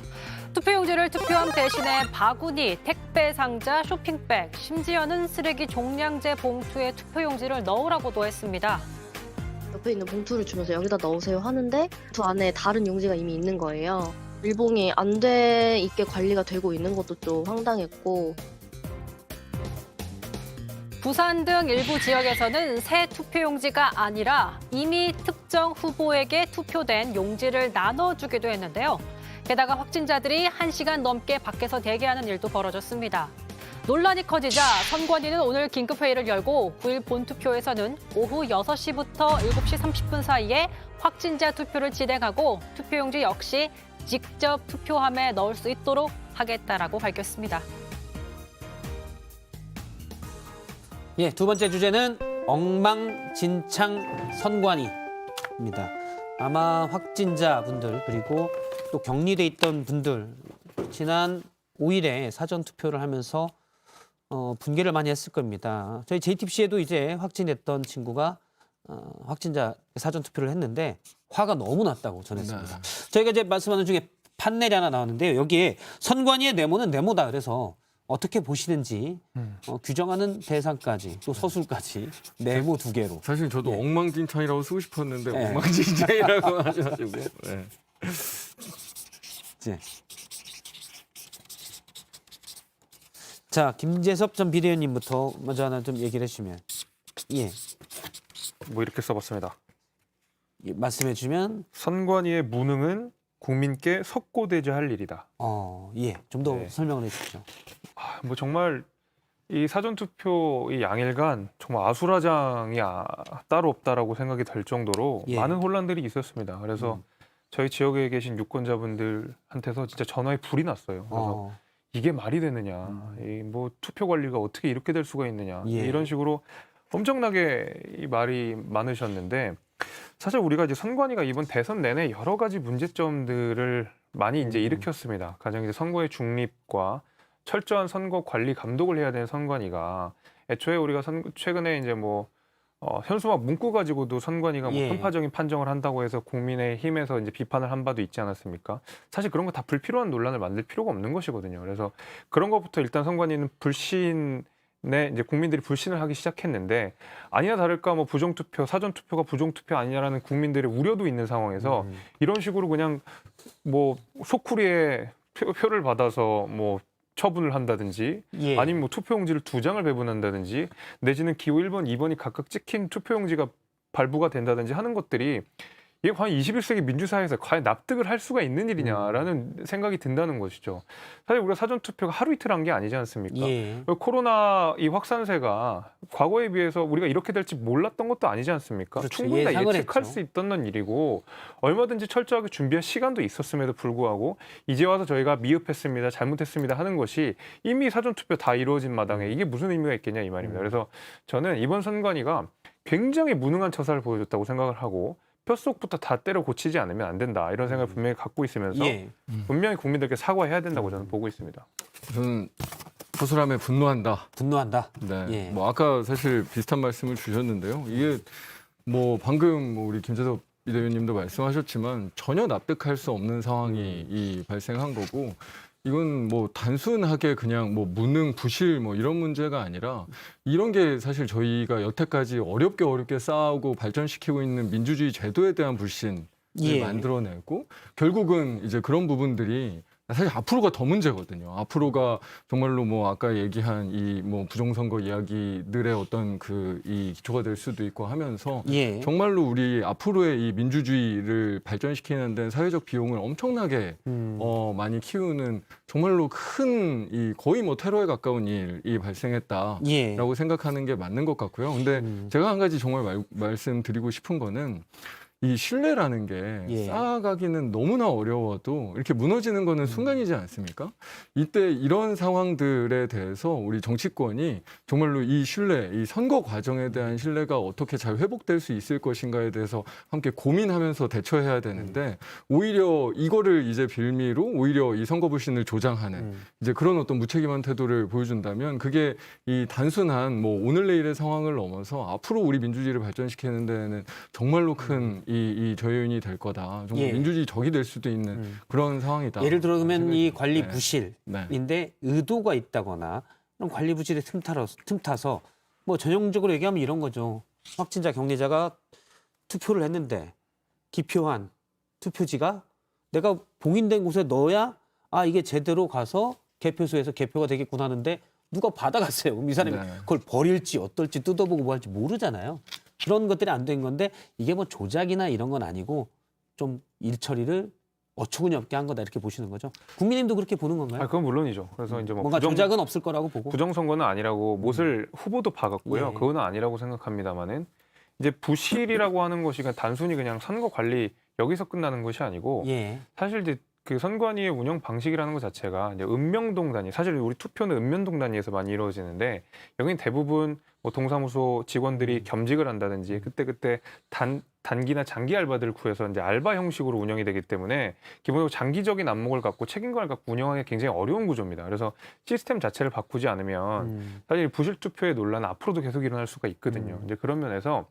투표용지를 투표함 대신에 바구니, 택배 상자, 쇼핑백, 심지어는 쓰레기 종량제 봉투에 투표용지를 넣으라고도 했습니다. 옆에 있는 봉투를 주면서 여기다 넣으세요 하는데 그 안에 다른 용지가 이미 있는 거예요. 일봉이 안 돼 있게 관리가 되고 있는 것도 좀 황당했고 부산 등 일부 지역에서는 새 투표용지가 아니라 이미 특정 후보에게 투표된 용지를 나눠주기도 했는데요. 게다가 확진자들이 1시간 넘게 밖에서 대기하는 일도 벌어졌습니다. 논란이 커지자 선관위는 오늘 긴급회의를 열고 9일 본투표에서는 오후 6시부터 7시 30분 사이에 확진자 투표를 진행하고 투표용지 역시 직접 투표함에 넣을 수 있도록 하겠다라고 밝혔습니다. 예, 두 번째 주제는 엉망진창 선관위입니다. 아마 확진자분들 그리고 또 격리돼 있던 분들 지난 5일에 사전 투표를 하면서 분개를 많이 했을 겁니다. 저희 JTBC에도 이제 확진했던 친구가 확진자 사전 투표를 했는데 화가 너무 났다고 전했습니다. 저희가 이제 말씀하는 중에 판넬이 하나 나왔는데요. 여기에 선관위의 네모는 네모다 그래서 어떻게 보시는지 규정하는 대상까지 또 서술까지 네모 2개로. 사실 저도 예. 엉망진창이라고 쓰고 싶었는데 네. 엉망진창이라고 하셔가지고. 네. 이제. 자, 김재섭 전 비대위원님부터 먼저 하나 좀 얘기를 해주시면. 예, 뭐 이렇게 써봤습니다. 예, 말씀해 주면 선관위의 무능은 국민께 석고대죄할 일이다. 예, 좀 더 네. 설명을 해주시죠. 뭐 정말 이 사전투표 이 양일간 정말 아수라장이 따로 없다라고 생각이 될 정도로 예. 많은 혼란들이 있었습니다. 그래서 저희 지역에 계신 유권자분들한테서 진짜 전화에 불이 났어요. 그래서 이게 말이 되느냐, 이 뭐 투표 관리가 어떻게 이렇게 될 수가 있느냐 예. 이런 식으로 엄청나게 이 말이 많으셨는데 사실 우리가 이제 선관위가 이번 대선 내내 여러 가지 문제점들을 많이 이제 일으켰습니다. 가장 이제 선거의 중립과 철저한 선거 관리 감독을 해야 되는 선관위가 애초에 우리가 최근에 이제 뭐 현수막 문구 가지고도 선관위가 뭐 예. 편파적인 판정을 한다고 해서 국민의힘에서 이제 비판을 한 바도 있지 않았습니까? 사실 그런 거 다 불필요한 논란을 만들 필요가 없는 것이거든요. 그래서 그런 것부터 일단 선관위는 불신의 이제 국민들이 불신을 하기 시작했는데 아니나 다를까 뭐 부정투표, 사전투표가 부정투표 아니냐라는 국민들의 우려도 있는 상황에서 이런 식으로 그냥 뭐 소쿠리에 표를 받아서 뭐 처분을 한다든지 예. 아니면 뭐 투표용지를 2장을 배분한다든지 내지는 기호 1번, 2번이 각각 찍힌 투표용지가 발부가 된다든지 하는 것들이 이게 과연 21세기 민주사회에서 과연 납득을 할 수가 있는 일이냐라는 생각이 든다는 것이죠. 사실 우리가 사전투표가 하루 이틀 한 게 아니지 않습니까? 예. 코로나 이 확산세가 과거에 비해서 우리가 이렇게 될지 몰랐던 것도 아니지 않습니까? 그렇죠. 충분히 다 예상을 예측할 했죠. 수 있던 일이고 얼마든지 철저하게 준비할 시간도 있었음에도 불구하고 이제 와서 저희가 미흡했습니다, 잘못했습니다 하는 것이 이미 사전투표 다 이루어진 마당에 이게 무슨 의미가 있겠냐 이 말입니다. 그래서 저는 이번 선관위가 굉장히 무능한 처사를 보여줬다고 생각을 하고 표 속부터 다 때려 고치지 않으면 안 된다 이런 생각을 분명히 갖고 있으면서 예. 분명히 국민들께 사과해야 된다고 저는 보고 있습니다. 저는 허술함에 분노한다. 분노한다. 네. 예. 뭐 아까 사실 비슷한 말씀을 주셨는데요. 이게 뭐 방금 뭐 우리 김재섭 비대위원님도 말씀하셨지만 전혀 납득할 수 없는 상황이 이 발생한 거고 이건 뭐 단순하게 그냥 뭐 무능, 부실 뭐 이런 문제가 아니라 이런 게 사실 저희가 여태까지 어렵게 쌓아오고 발전시키고 있는 민주주의 제도에 대한 불신을 예. 만들어내고 결국은 이제 그런 부분들이 사실 앞으로가 더 문제거든요. 앞으로가 정말로 뭐 아까 얘기한 이 뭐 부정선거 이야기들의 어떤 그 이 기초가 될 수도 있고 하면서 예. 정말로 우리 앞으로의 이 민주주의를 발전시키는 데는 사회적 비용을 엄청나게 많이 키우는 정말로 큰 이 거의 뭐 테러에 가까운 일이 발생했다라고 예. 생각하는 게 맞는 것 같고요. 근데 제가 한 가지 정말 말씀드리고 싶은 거는 이 신뢰라는 게 예. 쌓아가기는 너무나 어려워도 이렇게 무너지는 거는 순간이지 않습니까? 이때 이런 상황들에 대해서 우리 정치권이 정말로 이 신뢰, 이 선거 과정에 대한 신뢰가 어떻게 잘 회복될 수 있을 것인가에 대해서 함께 고민하면서 대처해야 되는데 오히려 이거를 이제 빌미로 오히려 이 선거 불신을 조장하는 이제 그런 어떤 무책임한 태도를 보여준다면 그게 이 단순한 뭐 오늘 내일의 상황을 넘어서 앞으로 우리 민주주의를 발전시키는 데는 정말로 큰 이 저요인이 될 거다. 정말 예. 민주주의 적이 될 수도 있는 그런 상황이다. 예를 들어 그러면 이 생각이 관리 네. 부실인데 네. 의도가 있다거나 그런 관리 부실에 틈타서 뭐 전형적으로 얘기하면 이런 거죠. 확진자 격리자가 투표를 했는데 기표한 투표지가 내가 봉인된 곳에 넣어야 아 이게 제대로 가서 개표소에서 개표가 되겠구나 하는데 누가 받아갔어요. 그럼 이 사람이 네. 그걸 버릴지 어떨지 뜯어보고 뭐 할지 모르잖아요. 그런 것들이 안 된 건데 이게 뭐 조작이나 이런 건 아니고 좀 일처리를 어처구니 없게 한 거다 이렇게 보시는 거죠. 국민님도 그렇게 보는 건가요? 아, 그건 물론이죠. 그래서 이제 뭐 뭔가 조작은 없을 거라고 보고. 부정선거는 아니라고 못을 후보도 박았고요. 예. 그거는 아니라고 생각합니다만은 이제 부실이라고 하는 것이 그냥 단순히 그냥 선거 관리 여기서 끝나는 것이 아니고 예. 사실 이제 그 선관위의 운영 방식이라는 것 자체가 이제 은명동 단위, 사실 우리 투표는 읍면동 단위에서 많이 이루어지는데 여기는 대부분 뭐 동사무소 직원들이 겸직을 한다든지 그때 단기나 장기 알바들을 구해서 이제 알바 형식으로 운영이 되기 때문에 기본적으로 장기적인 안목을 갖고 책임감을 갖고 운영하기 굉장히 어려운 구조입니다. 그래서 시스템 자체를 바꾸지 않으면 사실 부실 투표의 논란은 앞으로도 계속 일어날 수가 있거든요. 이제 그런 면에서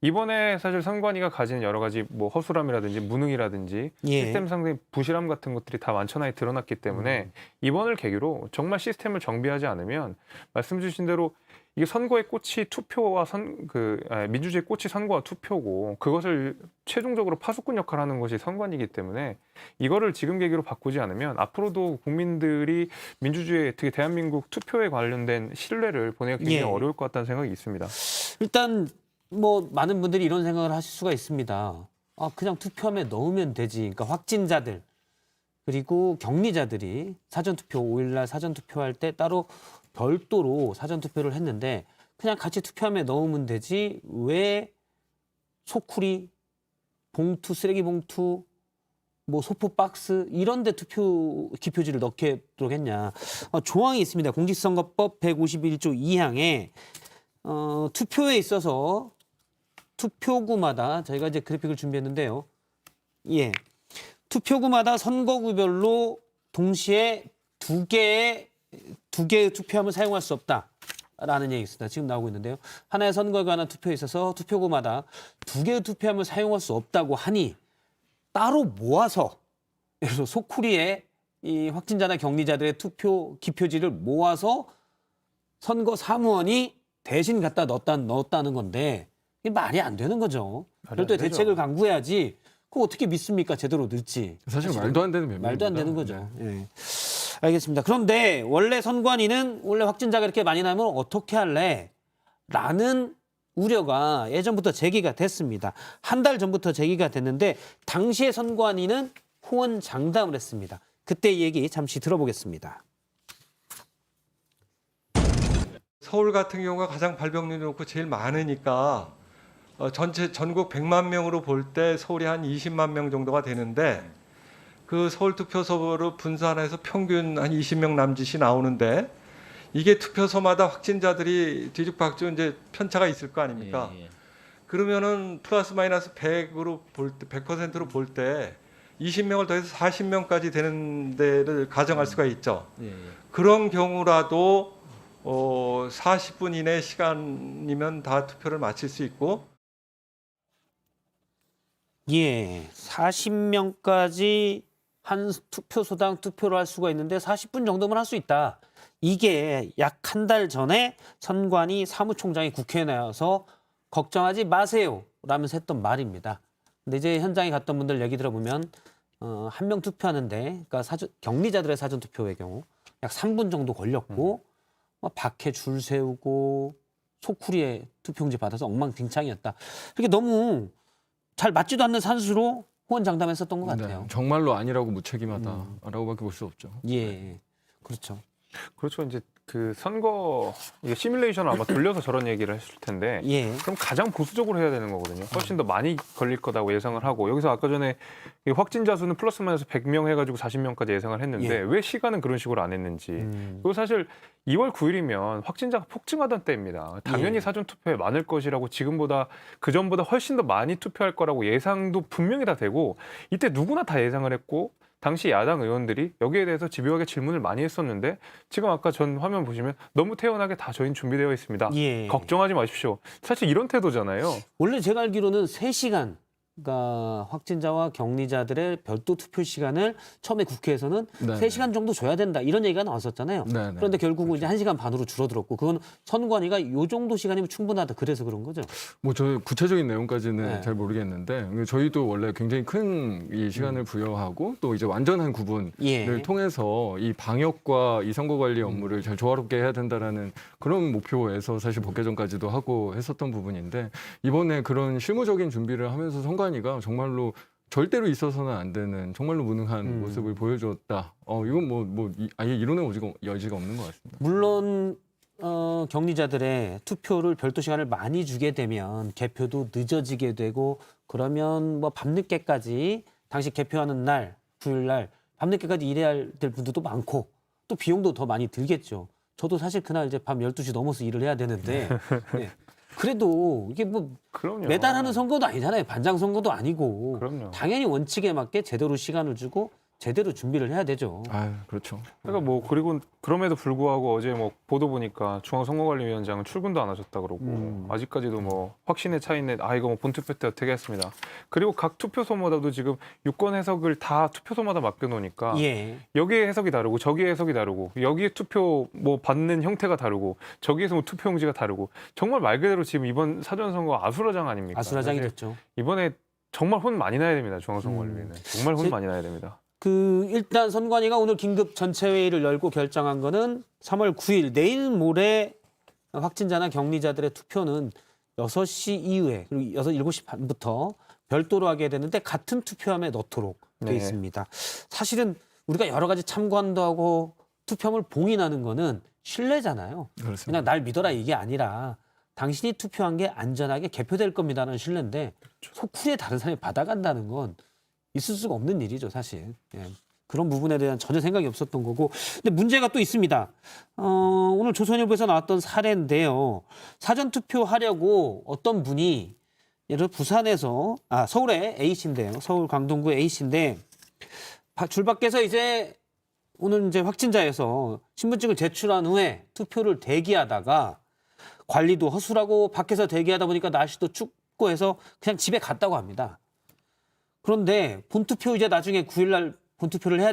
이번에 사실 선관위가 가진 여러 가지 뭐 허술함이라든지 무능이라든지 예. 시스템 상의 부실함 같은 것들이 다 완천하게 드러났기 때문에 이번을 계기로 정말 시스템을 정비하지 않으면 말씀 주신 대로 이게 선거의 꽃이 투표와 민주주의의 꽃이 선거와 투표고 그것을 최종적으로 파수꾼 역할을 하는 것이 선관위이기 때문에 이거를 지금 계기로 바꾸지 않으면 앞으로도 국민들이 민주주의 특히 대한민국 투표에 관련된 신뢰를 보내기 굉장히 예. 어려울 것 같다는 생각이 있습니다. 일단 뭐 많은 분들이 이런 생각을 하실 수가 있습니다. 아, 그냥 투표함에 넣으면 되지. 그러니까 확진자들 그리고 격리자들이 사전투표 5일날 사전투표할 때 따로 별도로 사전투표를 했는데 그냥 같이 투표함에 넣으면 되지. 왜 소쿠리, 봉투, 쓰레기 봉투, 뭐 소포 박스 이런 데 기표지를 넣도록 했냐. 조항이 있습니다. 공직선거법 151조 2항에 투표에 있어서 투표구마다 저희가 이제 그래픽을 준비했는데요. 예. 투표구마다 선거구별로 동시에 두 개의 투표함을 사용할 수 없다라는 얘기가 있습니다. 지금 나오고 있는데요. 하나의 선거에 관한 투표에 있어서 투표구마다 두 개의 투표함을 사용할 수 없다고 하니 따로 모아서 예를 들어 소쿠리에 이 확진자나 격리자들의 투표 기표지를 모아서 선거 사무원이 대신 갖다 넣었다는 건데 이게 말이 안 되는 거죠. 별도의 대책을 강구해야지. 그거 어떻게 믿습니까? 제대로 넣을지. 사실 말도 안 되는 면입니다. 말도 안 되는 거죠. 예. 알겠습니다. 그런데 원래 선관위는 원래 확진자가 이렇게 많이 나면 어떻게 할래? 라는 우려가 예전부터 제기가 됐습니다. 한 달 전부터 제기가 됐는데 당시에 선관위는 호언장담을 했습니다. 그때 얘기 잠시 들어보겠습니다. 서울 같은 경우가 가장 발병률이 높고 제일 많으니까 전체 전국 100만 명으로 볼 때 서울이 한 20만 명 정도가 되는데 그 서울 투표소로 분산해서 평균 한 20명 남짓이 나오는데 이게 투표소마다 확진자들이 뒤죽박죽 이제 편차가 있을 거 아닙니까? 그러면은 플러스 마이너스 100으로 볼 때 100%로 볼 때 20명을 더해서 40명까지 되는 데를 가정할 수가 있죠. 그런 경우라도 40분 이내 시간이면 다 투표를 마칠 수 있고 예, 40명까지 한 투표소당 투표를 할 수가 있는데 40분 정도면 할 수 있다. 이게 약 한 달 전에 선관위 사무총장이 국회에 나와서 걱정하지 마세요 라면서 했던 말입니다. 근데 이제 현장에 갔던 분들 얘기 들어보면 한 명 투표하는데 그러니까 격리자들의 사전 투표의 경우 약 3분 정도 걸렸고 밖에 줄 세우고 소쿠리에 투표용지 받아서 엉망진창이었다. 그렇게 너무 잘 맞지도 않는 산수로 호언장담했었던 것 같아요. 네, 정말로 아니라고 무책임하다라고밖에 볼 수 없죠. 예, 그렇죠. 그렇죠. 이제 그 선거 이게 시뮬레이션을 아마 돌려서 저런 얘기를 했을 텐데 예, 그럼 가장 보수적으로 해야 되는 거거든요. 훨씬 더 많이 걸릴 거다고 예상을 하고 여기서 아까 전에 이 확진자 수는 플러스 마이너스 100명 해가지고 40명까지 예상을 했는데 예. 왜 시간은 그런 식으로 안 했는지 그리고 사실 2월 9일이면 확진자가 폭증하던 때입니다. 당연히 예. 사전투표에 많을 것이라고 지금보다 그전보다 훨씬 더 많이 투표할 거라고 예상도 분명히 다 되고 이때 누구나 다 예상을 했고 당시 야당 의원들이 여기에 대해서 집요하게 질문을 많이 했었는데 지금 아까 전 화면 보시면 너무 태연하게 다 저희는 준비되어 있습니다. 예. 걱정하지 마십시오. 사실 이런 태도잖아요. 원래 제가 알기로는 3시간, 그러니까 확진자와 격리자들의 별도 투표 시간을 처음에 국회에서는 네, 3시간 정도 줘야 된다 이런 얘기가 나왔었잖아요. 네, 네. 그런데 결국은 이제 1시간 반으로 줄어들었고 그건 선관위가 이 정도 시간이면 충분하다 그래서 그런 거죠. 뭐 저 구체적인 내용까지는 네. 잘 모르겠는데 저희도 원래 굉장히 큰 이 시간을 부여하고 또 이제 완전한 구분을 예. 통해서 이 방역과 이 선거 관리 업무를 잘 조화롭게 해야 된다라는 그런 목표에서 사실 복개전까지도 하고 했었던 부분인데 이번에 그런 실무적인 준비를 하면서 선관위가 정말로 절대로 있어서는 안 되는 정말로 무능한 모습을 보여줬다. 이건 아예 이론의 여지가 없는 것 같습니다. 물론 격리자들의 투표를 별도 시간을 많이 주게 되면 개표도 늦어지게 되고 그러면 뭐 밤늦게까지 당시 개표하는 날 9일 날 밤늦게까지 일해야 될 분들도 많고 또 비용도 더 많이 들겠죠. 저도 사실 그날 이제 밤 12시 넘어서 일을 해야 되는데 네. 그래도 이게 뭐 그럼요. 매달 하는 선거도 아니잖아요. 반장 선거도 아니고 그럼요. 당연히 원칙에 맞게 제대로 시간을 주고 제대로 준비를 해야 되죠. 그렇죠. 그러니까 뭐 그리고 그럼에도 불구하고 어제 뭐 보도 보니까 중앙선거관리위원장은 출근도 안 하셨다 그러고 아직까지도 뭐 확신에 차 있는 이거 뭐 본투표 때 어떻게 했습니다. 그리고 각 투표소마다도 지금 유권 해석을 다 투표소마다 맡겨놓으니까 예. 여기에 해석이 다르고 저기에 해석이 다르고 여기에 투표 뭐 받는 형태가 다르고 저기에서 뭐 투표용지가 다르고 정말 말 그대로 지금 이번 사전선거 아수라장 아닙니까? 아수라장이 사실 됐죠. 이번에 정말 혼 많이 나야 됩니다. 중앙선거관리위는 정말 혼 많이 나야 됩니다. 일단 선관위가 오늘 긴급 전체 회의를 열고 결정한 거는 3월 9일 내일 모레 확진자나 격리자들의 투표는 6시 이후에 그리고 7시 반부터 별도로 하게 되는데 같은 투표함에 넣도록 돼 있습니다. 사실은 우리가 여러 가지 참관도 하고 투표함을 봉인하는 거는 신뢰잖아요. 그렇습니다. 그냥 날 믿어라 이게 아니라 당신이 투표한 게 안전하게 개표될 겁니다라는 신뢰인데 소쿠리에 다른 사람이 받아간다는 건 있을 수가 없는 일이죠, 사실. 예. 그런 부분에 대한 전혀 생각이 없었던 거고. 근데 문제가 또 있습니다. 오늘 조선일보에서 나왔던 사례인데요. 사전투표 하려고 어떤 분이 예를 들어 부산에서 서울의 A씨인데요. 서울 강동구 A씨인데 줄 밖에서 이제 오늘 이제 확진자에서 신분증을 제출한 후에 투표를 대기하다가 관리도 허술하고 밖에서 대기하다 보니까 날씨도 춥고 해서 그냥 집에 갔다고 합니다. 그런데 본투표 이제 나중에 9일 날 본투표를 해야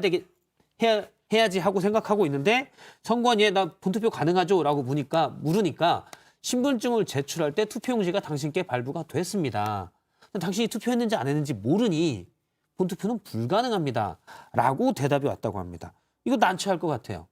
해야지 하고 생각하고 있는데 선관위에 나 본투표 가능하죠? 라고 물으니까 신분증을 제출할 때 투표용지가 당신께 발부가 됐습니다. 당신이 투표했는지 안 했는지 모르니 본투표는 불가능합니다. 라고 대답이 왔다고 합니다. 이거 난처할 것 같아요.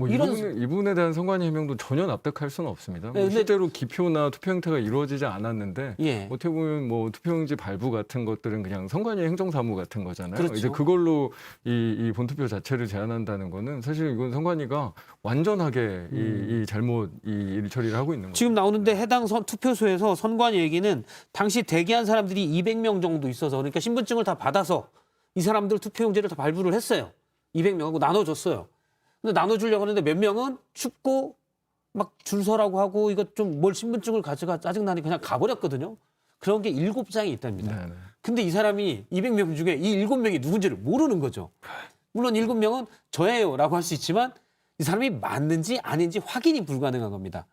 뭐 이분에 대한 선관위 해명도 전혀 납득할 수는 없습니다. 네, 실제로 기표나 투표 형태가 이루어지지 않았는데 예. 어떻게 보면 뭐 투표용지 발부 같은 것들은 그냥 선관위 행정사무 같은 거잖아요. 그렇죠. 이제 그걸로 이 본투표 자체를 제한한다는 거는 사실 이건 선관위가 완전하게 이 잘못 일 처리를 하고 있는 거죠. 지금 나오는데 해당 투표소에서 선관위 얘기는 당시 대기한 사람들이 200명 정도 있어서 그러니까 신분증을 다 받아서 이 사람들 투표용지를 다 발부를 했어요. 200명하고 나눠줬어요. 근데 나눠주려고 하는데 몇 명은 춥고 막 줄 서라고 하고 이거 좀 뭘 신분증을 가져가 짜증나니 그냥 가버렸거든요. 그런 게 7장이 있답니다. 네네. 근데 이 사람이 200명 중에 이 7명이 누군지를 모르는 거죠. 물론 7명은 저예요 라고 할 수 있지만 이 사람이 맞는지 아닌지 확인이 불가능한 겁니다.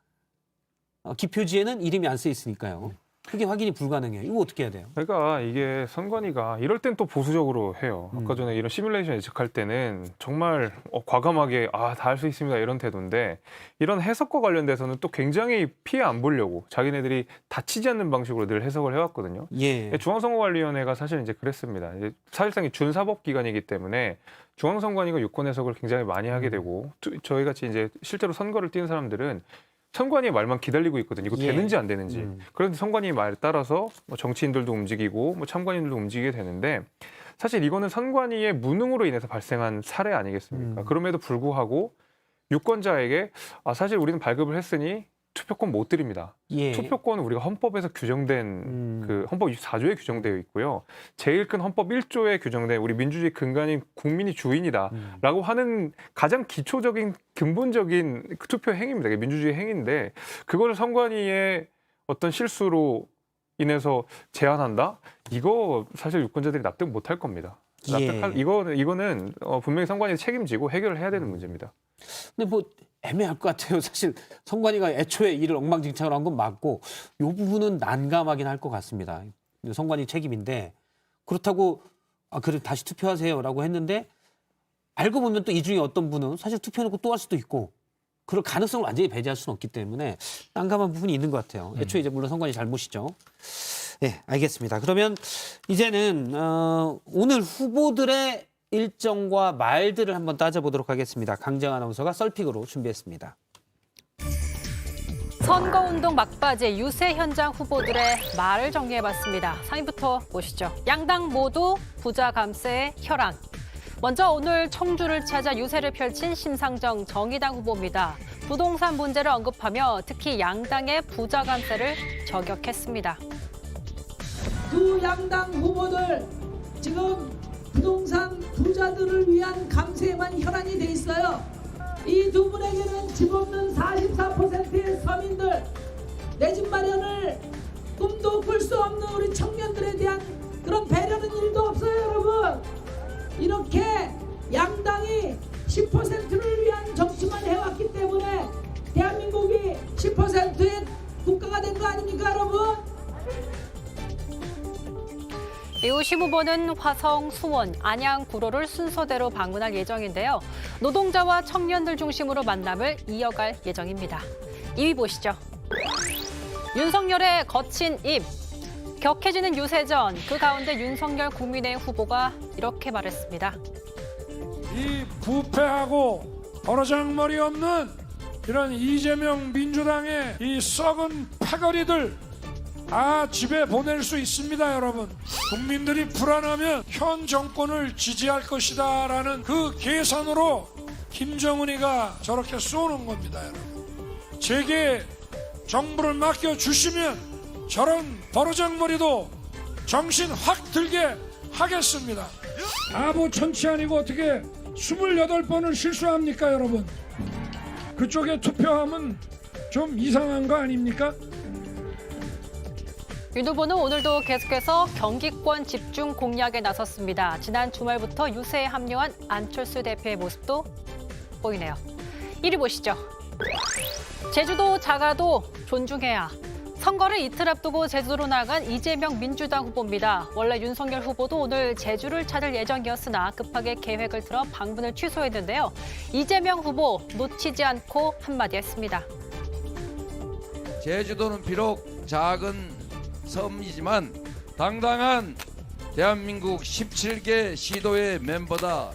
기표지에는 이름이 안 써 있으니까요. 그게 확인이 불가능해요. 이거 어떻게 해야 돼요? 그러니까 이게 선관위가 이럴 땐 또 보수적으로 해요. 아까 전에 이런 시뮬레이션 예측할 때는 정말 과감하게 다 할 수 있습니다 이런 태도인데 이런 해석과 관련돼서는 또 굉장히 피해 안 보려고 자기네들이 다치지 않는 방식으로 늘 해석을 해왔거든요. 예. 중앙선거관리위원회가 사실 이제 그랬습니다. 이제 사실상 준사법기관이기 때문에 중앙선관위가 유권 해석을 굉장히 많이 하게 되고 저희 같이 이제 실제로 선거를 뛰는 사람들은 선관위의 말만 기다리고 있거든요. 이거 예. 되는지 안 되는지. 그런데 선관위의 말에 따라서 뭐 정치인들도 움직이고 뭐 참관인들도 움직이게 되는데 사실 이거는 선관위의 무능으로 인해서 발생한 사례 아니겠습니까? 그럼에도 불구하고 유권자에게 사실 우리는 발급을 했으니 투표권 못 드립니다. 예. 투표권은 우리가 헌법에서 규정된 그 헌법 24조에 규정되어 있고요. 제일 큰 헌법 1조에 규정된 우리 민주주의 근간인 국민이 주인이다라고 하는 가장 기초적인 근본적인 투표 행위입니다. 민주주의 행위인데 그걸 선관위의 어떤 실수로 인해서 제한한다? 이거 사실 유권자들이 납득 못할 겁니다. 이거는 분명히 선관위 책임지고 해결을 해야 되는 문제입니다. 근데 뭐 애매할 것 같아요. 사실 선관위가 애초에 일을 엉망진창으로 한 건 맞고 이 부분은 난감하긴 할 것 같습니다. 선관위 책임인데 그렇다고 그래 다시 투표하세요라고 했는데 알고 보면 또 이 중에 어떤 분은 사실 투표해놓고 또 할 수도 있고 그럴 가능성을 완전히 배제할 수는 없기 때문에 난감한 부분이 있는 것 같아요. 애초에 이제 물론 선관위 잘못이죠. 네, 알겠습니다. 그러면 이제는 오늘 후보들의 일정과 말들을 한번 따져보도록 하겠습니다. 강정 아나운서가 썰픽으로 준비했습니다. 선거운동 막바지 유세 현장 후보들의 말을 정리해봤습니다. 상위부터 보시죠. 양당 모두 부자 감세의 혈안. 먼저 오늘 청주를 찾아 유세를 펼친 심상정 정의당 후보입니다. 부동산 문제를 언급하며 특히 양당의 부자 감세를 저격했습니다. 두 양당 후보들 지금 부동산 부자들을 위한 감세에만 혈안이 돼 있어요. 이 두 분에게는 집 없는 44%의 서민들 내 집 마련을 꿈도 꿀 수 없는 우리 청년들에 대한 그런 배려는 일도 없어요, 여러분. 이렇게 양당이 10%를 위한 정치만 해왔기 때문에 대한민국이 10%의 국가가 된 거 아닙니까, 여러분? 이후 심 후보는 화성, 수원, 안양, 구로를 순서대로 방문할 예정인데요. 노동자와 청년들 중심으로 만남을 이어갈 예정입니다. 2위 보시죠. 윤석열의 거친 입. 격해지는 유세전. 그 가운데 윤석열 국민의힘 후보가 이렇게 말했습니다. 이 부패하고 버르장머리 없는 이런 이재명 민주당의 이 썩은 패거리들 집에 보낼 수 있습니다, 여러분. 국민들이 불안하면 현 정권을 지지할 것이다 라는 그 계산으로 김정은이가 저렇게 쏘는 겁니다, 여러분. 제게 정부를 맡겨주시면 저런 버르장머리도 정신 확 들게 하겠습니다. 바보 천치 아니고 어떻게 28번을 실수합니까, 여러분? 그쪽에 투표하면 좀 이상한 거 아닙니까? 윤 후보는 오늘도 계속해서 경기권 집중 공략에 나섰습니다. 지난 주말부터 유세에 합류한 안철수 대표의 모습도 보이네요. 1위 보시죠. 제주도 작아도 존중해야. 선거를 이틀 앞두고 제주로 나간 이재명 민주당 후보입니다. 원래 윤석열 후보도 오늘 제주를 찾을 예정이었으나 급하게 계획을 틀어 방문을 취소했는데요. 이재명 후보 놓치지 않고 한마디 했습니다. 제주도는 비록 작은 섬이지만 당당한 대한민국 17개 시도의 멤버다.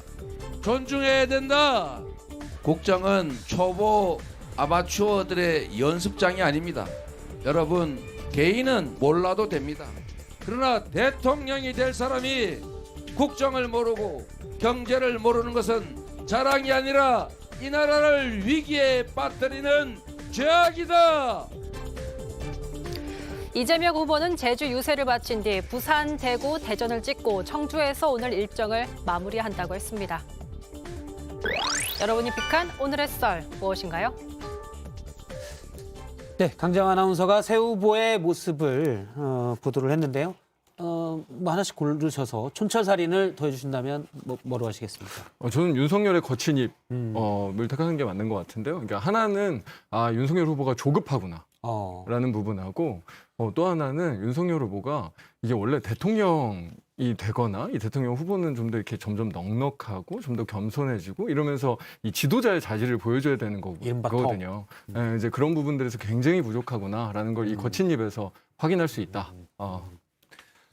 존중해야 된다. 국정은 초보 아마추어들의 연습장이 아닙니다. 여러분, 개인은 몰라도 됩니다. 그러나 대통령이 될 사람이 국정을 모르고 경제를 모르는 것은 자랑이 아니라 이 나라를 위기에 빠뜨리는 죄악이다. 이재명 후보는 제주 유세를 마친 뒤 부산, 대구, 대전을 찍고 청주에서 오늘 일정을 마무리한다고 했습니다. 여러분이 픽한 오늘의 썰 무엇인가요? 네, 강정 아나운서가 새 후보의 모습을 보도를 했는데요. 뭐 하나씩 고르셔서 촌철살인을 더해주신다면 뭐로 하시겠습니까? 저는 윤석열의 거친 입을 택하는 게 맞는 것 같은데요. 그러니까 하나는 윤석열 후보가 조급하구나. 라는 부분하고 또 하나는 윤석열 후보가 이게 원래 대통령이 되거나 이 대통령 후보는 좀 더 이렇게 점점 넉넉하고 좀 더 겸손해지고 이러면서 이 지도자의 자질을 보여줘야 되는 거거든요. 네, 이제 그런 부분들에서 굉장히 부족하구나라는 걸 이 거친 입에서 확인할 수 있다.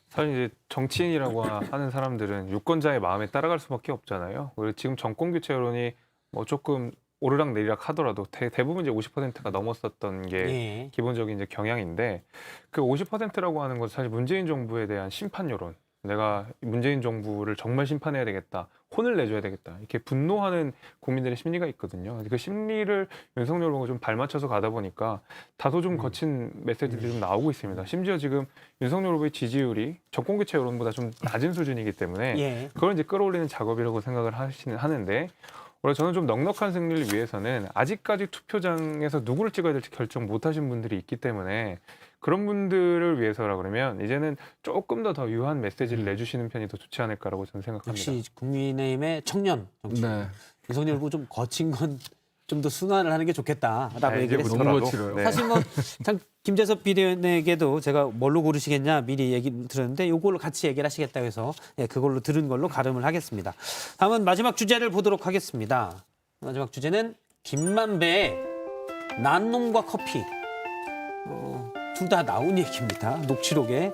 사실 이제 정치인이라고 하는 사람들은 유권자의 마음에 따라갈 수밖에 없잖아요. 그리고 지금 정권 교체 여론이 뭐 조금 오르락 내리락 하더라도 대부분 이제 50%가 넘었었던 게 기본적인 이제 경향인데 그 50%라고 하는 것은 사실 문재인 정부에 대한 심판 여론. 내가 문재인 정부를 정말 심판해야 되겠다. 혼을 내줘야 되겠다. 이렇게 분노하는 국민들의 심리가 있거든요. 그 심리를 윤석열 후보가 좀 발맞춰서 가다 보니까 다소 좀 거친 메시지들이 좀 나오고 있습니다. 심지어 지금 윤석열 후보의 지지율이 정권 교체 여론보다 좀 낮은 수준이기 때문에 그걸 이제 끌어올리는 작업이라고 생각을 하는데 원래 저는 좀 넉넉한 승리를 위해서는 아직까지 투표장에서 누구를 찍어야 될지 결정 못하신 분들이 있기 때문에 그런 분들을 위해서라 그러면 이제는 조금 더 유한 메시지를 내주시는 편이 더 좋지 않을까라고 저는 생각합니다. 역시 국민의힘의 청년 정치. 윤석열 후보 좀 거친 건 좀 더 순환을 하는 게 좋겠다라고 얘기를 했습니다. 사실 뭐 참 김재섭 비대위원에게도 제가 뭘로 고르시겠냐 미리 얘기 들었는데 이걸로 같이 얘기를 하시겠다고 해서 그걸로 들은 걸로 가름을 하겠습니다. 다음은 마지막 주제를 보도록 하겠습니다. 마지막 주제는 김만배의 난놈과 커피. 둘 다 나온 얘기입니다. 녹취록에.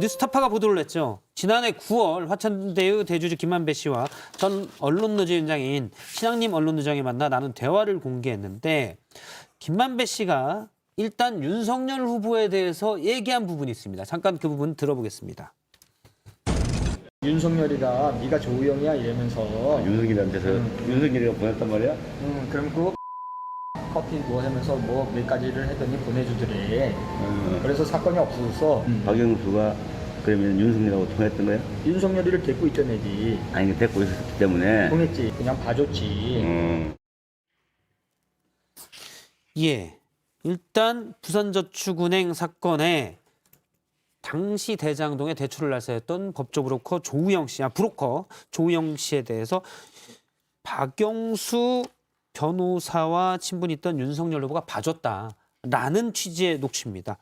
뉴스타파가 보도를 했죠. 지난해 9월 화천대유 대주주 김만배 씨와 전 언론노조위원장인 신앙림 언론노조장이 만나 나눈 대화를 공개했는데 김만배 씨가 일단 윤석열 후보에 대해서 얘기한 부분이 있습니다. 잠깐 그 부분 들어보겠습니다. 윤석열이가 네가 조우영이야 이러면서 윤석열한테서 윤석열이가 보냈단 말이야? 그럼 그 커피 뭐 하면서 뭐 몇 가지를 했더니 보내주더래. 그래서 사건이 없어졌어. 박영수가 그러면 윤석열하고 통했던 거야? 윤석열이를 데리고 있던 애지. 아니 데리고 있었기 때문에 통했지. 그냥 봐줬지. 일단 부산저축은행 사건에 당시 대장동에 대출을 나서했던 법조 브로커 조우영 씨, 브로커 조우영 씨에 대해서 박영수 변호사와 친분이 있던 윤석열 후보가 봐줬다라는 취지의 녹취입니다.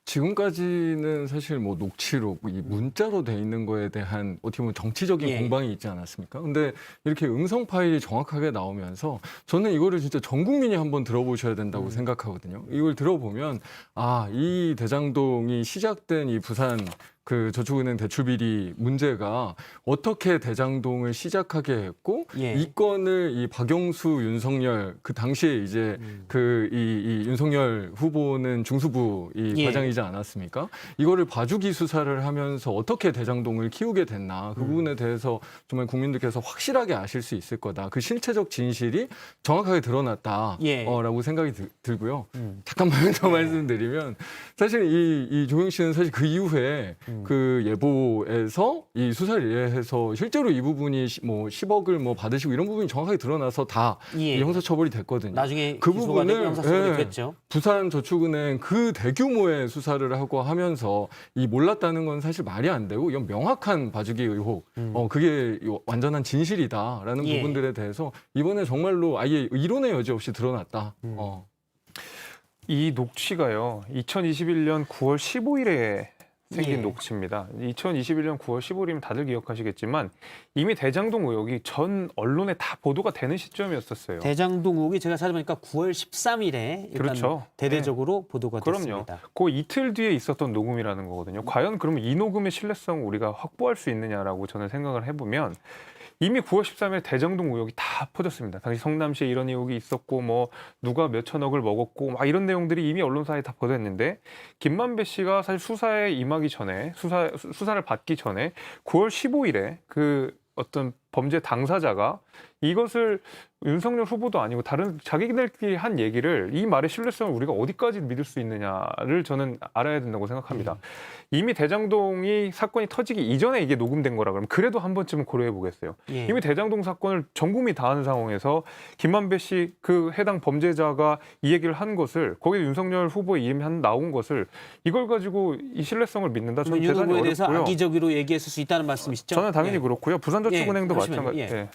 지금까지는 사실 뭐 녹취록, 이 문자로 돼 있는 거에 대한 어떻게 보면 정치적인 공방이 있지 않았습니까? 근데 이렇게 음성 파일이 정확하게 나오면서 저는 이거를 진짜 전 국민이 한번 들어보셔야 된다고 생각하거든요. 이걸 들어보면 이 대장동이 시작된 이 부산 그 저축은행 대출 비리 문제가 어떻게 대장동을 시작하게 했고 이 건을 이 박영수 윤석열 그 당시에 이제 이 윤석열 후보는 중수부 이 과장이지 않았습니까? 이거를 봐주기 수사를 하면서 어떻게 대장동을 키우게 됐나 그 부분에 대해서 정말 국민들께서 확실하게 아실 수 있을 거다. 그 실체적 진실이 정확하게 드러났다라고 생각이 들고요. 잠깐만 더 말씀드리면 사실 이 조영 씨는 사실 그 이후에 그 예보에서 이 수사를 이해해서 실제로 이 부분이 뭐 10억을 뭐 받으시고 이런 부분이 정확하게 드러나서 다 형사처벌이 됐거든요. 나중에 그 부분을 형사처벌이 됐죠. 부산저축은행 그 대규모의 수사를 하고 하면서 이 몰랐다는 건 사실 말이 안 되고 이건 명확한 봐주기 의혹, 그게 완전한 진실이다라는 부분들에 대해서 이번에 정말로 아예 이론의 여지 없이 드러났다. 이 녹취가요. 2021년 9월 15일에 생긴 예. 녹취입니다. 2021년 9월 15일이면 다들 기억하시겠지만 이미 대장동 의혹이 전 언론에 다 보도가 되는 시점이었었어요. 대장동 의혹이 제가 찾아보니까 9월 13일에 일단 그렇죠. 대대적으로 보도가 그럼요. 됐습니다. 그 이틀 뒤에 있었던 녹음이라는 거거든요. 과연 그러면 이 녹음의 신뢰성을 우리가 확보할 수 있느냐라고 저는 생각을 해보면 이미 9월 13일 대장동 의혹이 다 퍼졌습니다. 당시 성남시에 이런 의혹이 있었고 뭐 누가 몇 천억을 먹었고 막 이런 내용들이 이미 언론사에 다 보도했는데 김만배 씨가 사실 수사에 임하기 전에 수사를 받기 전에 9월 15일에 그 어떤 범죄 당사자가 이것을 윤석열 후보도 아니고 다른 자기들끼리 한 얘기를 이 말의 신뢰성을 우리가 어디까지 믿을 수 있느냐를 저는 알아야 된다고 생각합니다. 이미 대장동이 사건이 터지기 이전에 이게 녹음된 거라 그러면 그래도 한 번쯤은 고려해 보겠어요. 예. 이미 대장동 사건을 전 국민이 다 아는 상황에서 김만배 씨 그 해당 범죄자가 이 얘기를 한 것을 거기에 윤석열 후보의 이름이 나온 것을 이걸 가지고 이 신뢰성을 믿는다? 저는 윤 대단히 후보에 대해서 어렵고요. 악의적으로 얘기했을 수 있다는 말씀이시죠? 저는 당연히 예. 그렇고요. 부산저축은행도 예, 마찬가지. 그러시면요. 예. 예.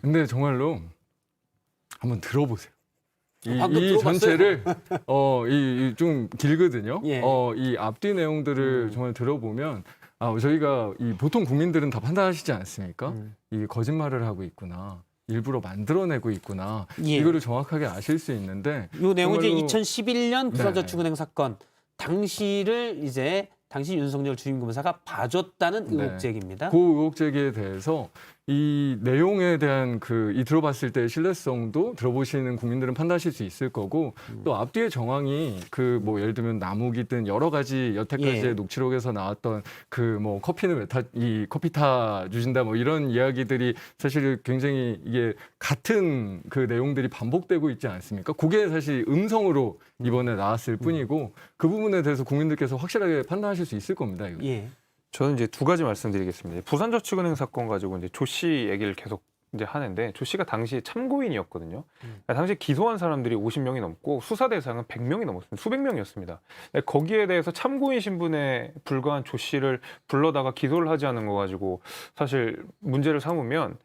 근데 정말로 한번 들어보세요. 방금 이 들어봤어요. 전체를 좀 길거든요. 예. 이 앞뒤 내용들을 정말 들어보면 저희가 보통 국민들은 다 판단하시지 않습니까? 이게 거짓말을 하고 있구나. 일부러 만들어내고 있구나. 예. 이거를 정확하게 아실 수 있는데 이 내용은 이제 정말로- 2011년 네. 부산저축은행 사건 당시를 이제 당시 윤석열 주임검사가 봐줬다는 네. 의혹 제기입니다. 그 의혹 제기에 대해서 이 내용에 대한 이 들어봤을 때의 신뢰성도 들어보시는 국민들은 판단하실 수 있을 거고 또 앞뒤의 정황이 뭐 예를 들면 남욱이든 여러 가지 여태까지의 예. 녹취록에서 나왔던 뭐 커피는 왜 커피 타 주신다 뭐 이런 이야기들이 사실 굉장히 이게 같은 그 내용들이 반복되고 있지 않습니까? 그게 사실 음성으로 이번에 나왔을 뿐이고 그 부분에 대해서 국민들께서 확실하게 판단하실 수 있을 겁니다. 이거. 예. 저는 이제 두 가지 말씀드리겠습니다. 부산저축은행 사건 가지고 이제 조 씨 얘기를 계속 이제 하는데 조 씨가 당시 참고인이었거든요. 그러니까 당시 기소한 사람들이 50명이 넘고 수사 대상은 100명이 넘었습니다. 수백 명이었습니다. 거기에 대해서 참고인 신분에 불과한 조 씨를 불러다가 기소를 하지 않은 거 가지고 사실 문제를 삼으면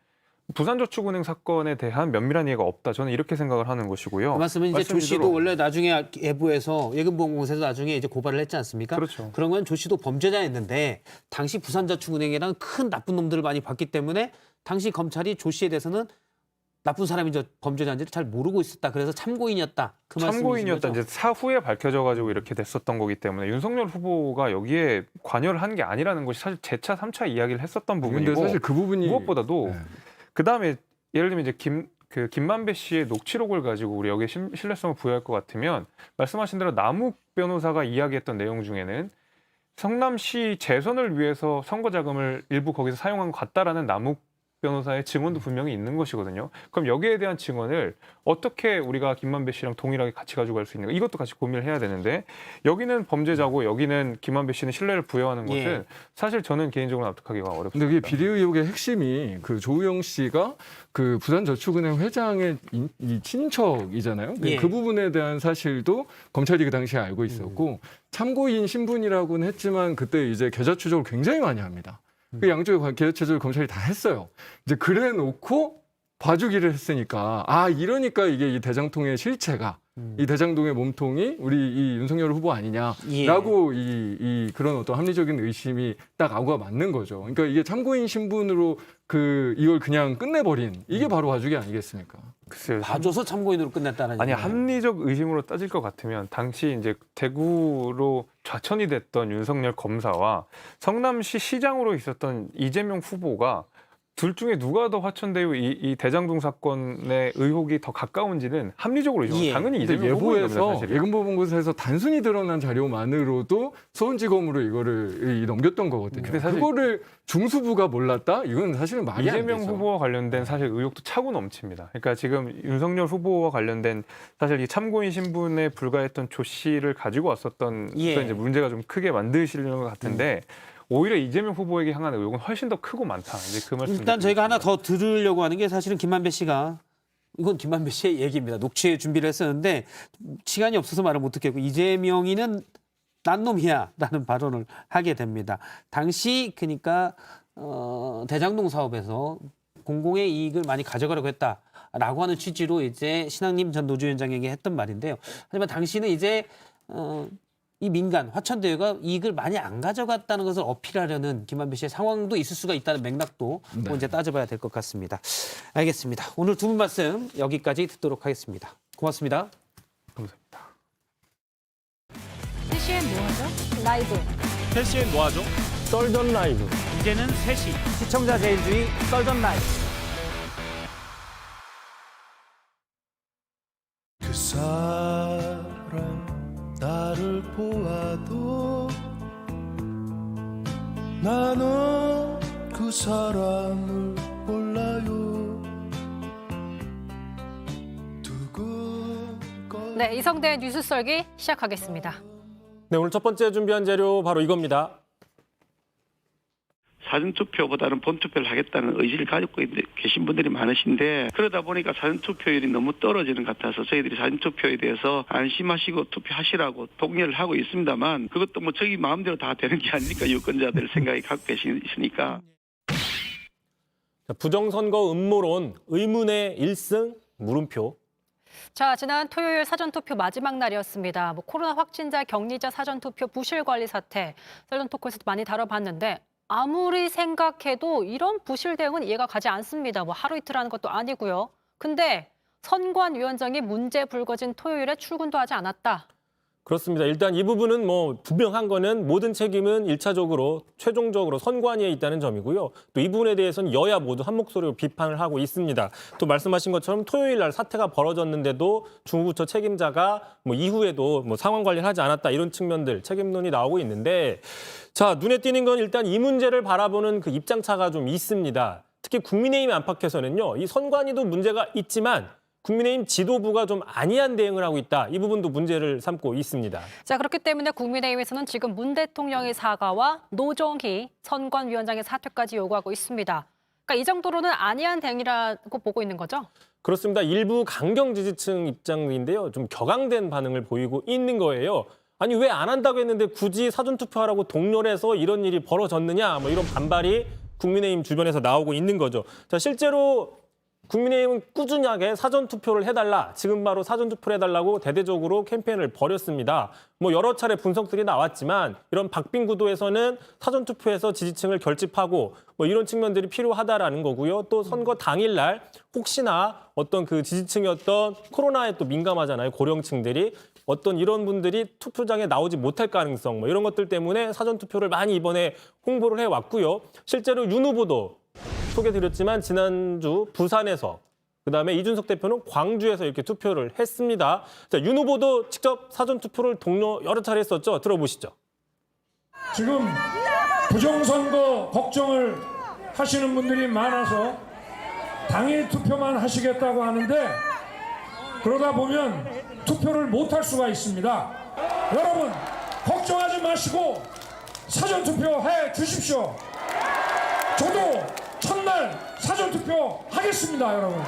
부산저축은행 사건에 대한 면밀한 이해가 없다. 저는 이렇게 생각을 하는 것이고요. 그 말씀은 이제 조 말씀드린 씨도 대로 원래 나중에 예부에서 예금보험공사에서 나중에 이제 고발을 했지 않습니까? 그렇죠. 그런 건 조 씨도 범죄자였는데 당시 부산저축은행이라는 큰 나쁜 놈들을 많이 봤기 때문에 당시 검찰이 조 씨에 대해서는 나쁜 사람인지 범죄자인지를 잘 모르고 있었다. 그래서 참고인이었다. 그 참고인이었다. 말씀이신 거죠? 이제 사후에 밝혀져 가지고 이렇게 됐었던 거기 때문에 윤석열 후보가 여기에 관여를 한 게 아니라는 것이 사실 재차 3차 이야기를 했었던 부분이고 근데 사실 그 부분이 무엇보다도 네. 그다음에 예를 들면 이제 김만배 씨의 녹취록을 가지고 우리 여기에 신뢰성을 부여할 것 같으면 말씀하신 대로 남욱 변호사가 이야기했던 내용 중에는 성남시 재선을 위해서 선거 자금을 일부 거기서 사용한 것 같다라는 남욱 변호사의 증언도 분명히 있는 것이거든요. 그럼 여기에 대한 증언을 어떻게 우리가 김만배 씨랑 동일하게 같이 가지고 갈 수 있는가? 이것도 같이 고민을 해야 되는데 여기는 범죄자고 여기는 김만배 씨는 신뢰를 부여하는 것은 예. 사실 저는 개인적으로 납득하기가 어렵습니다. 근데 이게 비리 의혹의 핵심이 조우영 씨가 부산저축은행 회장의 이 친척이잖아요. 예. 그 부분에 대한 사실도 검찰이 그 당시에 알고 있었고 참고인 신분이라고는 했지만 그때 이제 계좌 추적을 굉장히 많이 합니다. 그 양쪽의 계좌 추적을 검찰이 다 했어요. 이제 그래 놓고 봐주기를 했으니까 이러니까 이게 이 대장통의 실체가 이 대장동의 몸통이 우리 이 윤석열 후보 아니냐라고 이 그런 어떤 합리적인 의심이 딱 아구가 맞는 거죠. 그러니까 이게 참고인 신분으로 이걸 그냥 끝내버린 이게 바로 봐주기 아니겠습니까? 글쎄요. 봐줘서 참고인으로 끝냈다는 아니 얘기예요. 합리적 의심으로 따질 것 같으면 당시 이제 대구로 좌천이 됐던 윤석열 검사와 성남시 시장으로 있었던 이재명 후보가 둘 중에 누가 더 화천대유 이 대장동 사건의 의혹이 더 가까운지는 합리적으로 의심하면 당연히 근데 이재명 후보입니다. 예보에서 사실은. 예금보험공사에서 단순히 드러난 자료만으로도 서울지검으로 이거를 넘겼던 거거든요. 근데 사실 그거를 중수부가 몰랐다? 이건 사실은 말이 안 되죠. 이재명 후보와 관련된 사실 의혹도 차고 넘칩니다. 그러니까 지금 윤석열 후보와 관련된 사실 이 참고인 신분에 불과했던 조 씨를 가지고 왔었던 예. 이제 문제가 좀 크게 만드시려는 것 같은데 오히려 이재명 후보에게 향한 의혹은 훨씬 더 크고 많다. 이제 그 말씀. 일단 저희가 하나 더 들으려고 하는 게 사실은 김만배 씨가 이건 김만배 씨의 얘기입니다. 녹취에 준비를 했었는데 시간이 없어서 말을 못 듣겠고 이재명이는 난 놈이야라는 발언을 하게 됩니다. 당시 그러니까 대장동 사업에서 공공의 이익을 많이 가져가려고 했다. 라고 하는 취지로 이제 신학림 전 노조위원장에게 했던 말인데요. 하지만 당시는 이제 이 민간 화천대유가 이익을 많이 안 가져갔다는 것을 어필하려는 김만배 씨의 상황도 있을 수가 있다는 맥락도 뭐 이제 따져봐야 될 것 같습니다. 알겠습니다. 오늘 두 분 말씀 여기까지 듣도록 하겠습니다. 고맙습니다. 감사합니다. 3시엔 뭐하죠? 라이브. 3시엔 뭐하죠? 썰전 라이브. 이제는 3시 시청자 제일주의 썰전 라이브. 그 사람 나를 보아도 나는 그 사람을 몰라요. 네, 이성대 뉴스 썰기 시작하겠습니다. 네, 오늘 첫 번째 준비한 자료 바로 이겁니다. 사전투표보다는 본투표를 하겠다는 의지를 가지고 계신 분들이 많으신데 그러다 보니까 사전투표율이 너무 떨어지는 것 같아서 저희들이 사전투표에 대해서 안심하시고 투표하시라고 독려를 하고 있습니다만 그것도 뭐 저희 마음대로 다 되는 게 아니니까 유권자들 생각이 갖고 계시니까. 부정선거 음모론 의문의 1승 물음표. 자, 지난 토요일 사전투표 마지막 날이었습니다. 코로나 확진자 격리자 사전투표 부실 관리 사태, 썰전 토크에서도 많이 다뤄봤는데 아무리 생각해도 이런 부실 대응은 이해가 가지 않습니다. 하루 이틀 하는 것도 아니고요. 근데 선관위원장이 문제 불거진 토요일에 출근도 하지 않았다. 그렇습니다. 일단 이 부분은 분명한 거는 모든 책임은 1차적으로 최종적으로 선관위에 있다는 점이고요. 또 이 부분에 대해서는 여야 모두 한 목소리로 비판을 하고 있습니다. 또 말씀하신 것처럼 토요일 날 사태가 벌어졌는데도 중부처 책임자가 이후에도 상황 관리를 하지 않았다 이런 측면들 책임론이 나오고 있는데 자, 눈에 띄는 건 일단 이 문제를 바라보는 그 입장차가 좀 있습니다. 특히 국민의힘 안팎에서는요. 이 선관위도 문제가 있지만 국민의힘 지도부가 좀 안이한 대응을 하고 있다. 이 부분도 문제를 삼고 있습니다. 자, 그렇기 때문에 국민의힘에서는 지금 문 대통령의 사과와 노정희 선관위원장의 사퇴까지 요구하고 있습니다. 그러니까 이 정도로는 안이한 대응이라고 보고 있는 거죠? 그렇습니다. 일부 강경 지지층 입장인데요. 좀 격앙된 반응을 보이고 있는 거예요. 아니 왜 안 한다고 했는데 굳이 사전투표하라고 독려를 해서 이런 일이 벌어졌느냐. 이런 반발이 국민의힘 주변에서 나오고 있는 거죠. 자, 실제로 국민의힘은 꾸준하게 사전투표를 해달라, 지금 바로 사전투표를 해달라고 대대적으로 캠페인을 벌였습니다. 여러 차례 분석들이 나왔지만 이런 박빙 구도에서는 사전투표에서 지지층을 결집하고 이런 측면들이 필요하다라는 거고요. 또 선거 당일날 혹시나 어떤 그 지지층이었던 코로나에 또 민감하잖아요. 고령층들이. 어떤 이런 분들이 투표장에 나오지 못할 가능성 이런 것들 때문에 사전투표를 많이 이번에 홍보를 해왔고요. 실제로 윤 후보도 소개드렸지만 지난주 부산에서 그다음에 이준석 대표는 광주에서 이렇게 투표를 했습니다. 자, 윤 후보도 직접 사전투표를 독려 여러 차례 했었죠. 들어보시죠. 지금 부정선거 걱정을 하시는 분들이 많아서 당일 투표만 하시겠다고 하는데 그러다 보면 투표를 못할 수가 있습니다. 여러분 걱정하지 마시고 사전투표 해 주십시오. 저도 첫날 사전투표 하겠습니다, 여러분.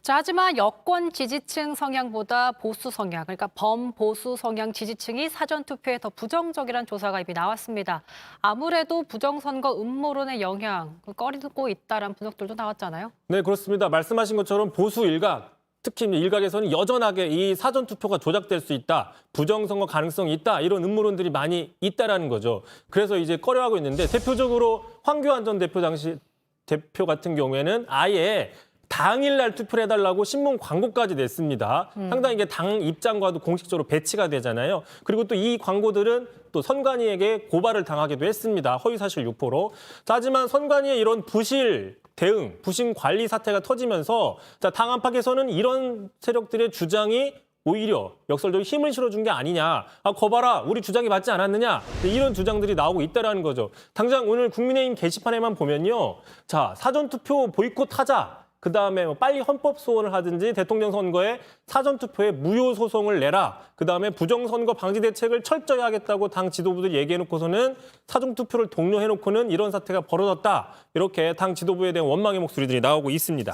자, 하지만 여권 지지층 성향보다 보수 성향, 그러니까 범보수 성향 지지층이 사전투표에 더 부정적이라는 조사가 이미 나왔습니다. 아무래도 부정선거 음모론의 영향 꺼리고 있다라는 분석들도 나왔잖아요. 네, 그렇습니다. 말씀하신 것처럼 보수 일각, 특히 일각에서는 여전하게 이 사전투표가 조작될 수 있다, 부정선거 가능성이 있다 이런 음모론들이 많이 있다라는 거죠. 그래서 이제 꺼려하고 있는데 대표적으로 황교안 전 대표 같은 경우에는 아예 당일날 투표를 해달라고 신문 광고까지 냈습니다. 상당히 이게 당 입장과도 공식적으로 배치가 되잖아요. 그리고 또 이 광고들은 또 선관위에게 고발을 당하기도 했습니다. 허위사실 유포로. 하지만 선관위의 이런 부실 대응, 부실 관리 사태가 터지면서 당 안팎에서는 이런 세력들의 주장이 오히려 역설적으로 힘을 실어준 게 아니냐. 거봐라, 우리 주장이 맞지 않았느냐. 이런 주장들이 나오고 있다는 거죠. 당장 오늘 국민의힘 게시판에만 보면요. 자, 사전투표 보이콧하자. 그다음에 빨리 헌법 소원을 하든지 대통령 선거에 사전투표에 무효 소송을 내라. 그다음에 부정선거 방지 대책을 철저히 하겠다고 당 지도부들이 얘기해놓고서는 사전투표를 독려해놓고는 이런 사태가 벌어졌다. 이렇게 당 지도부에 대한 원망의 목소리들이 나오고 있습니다.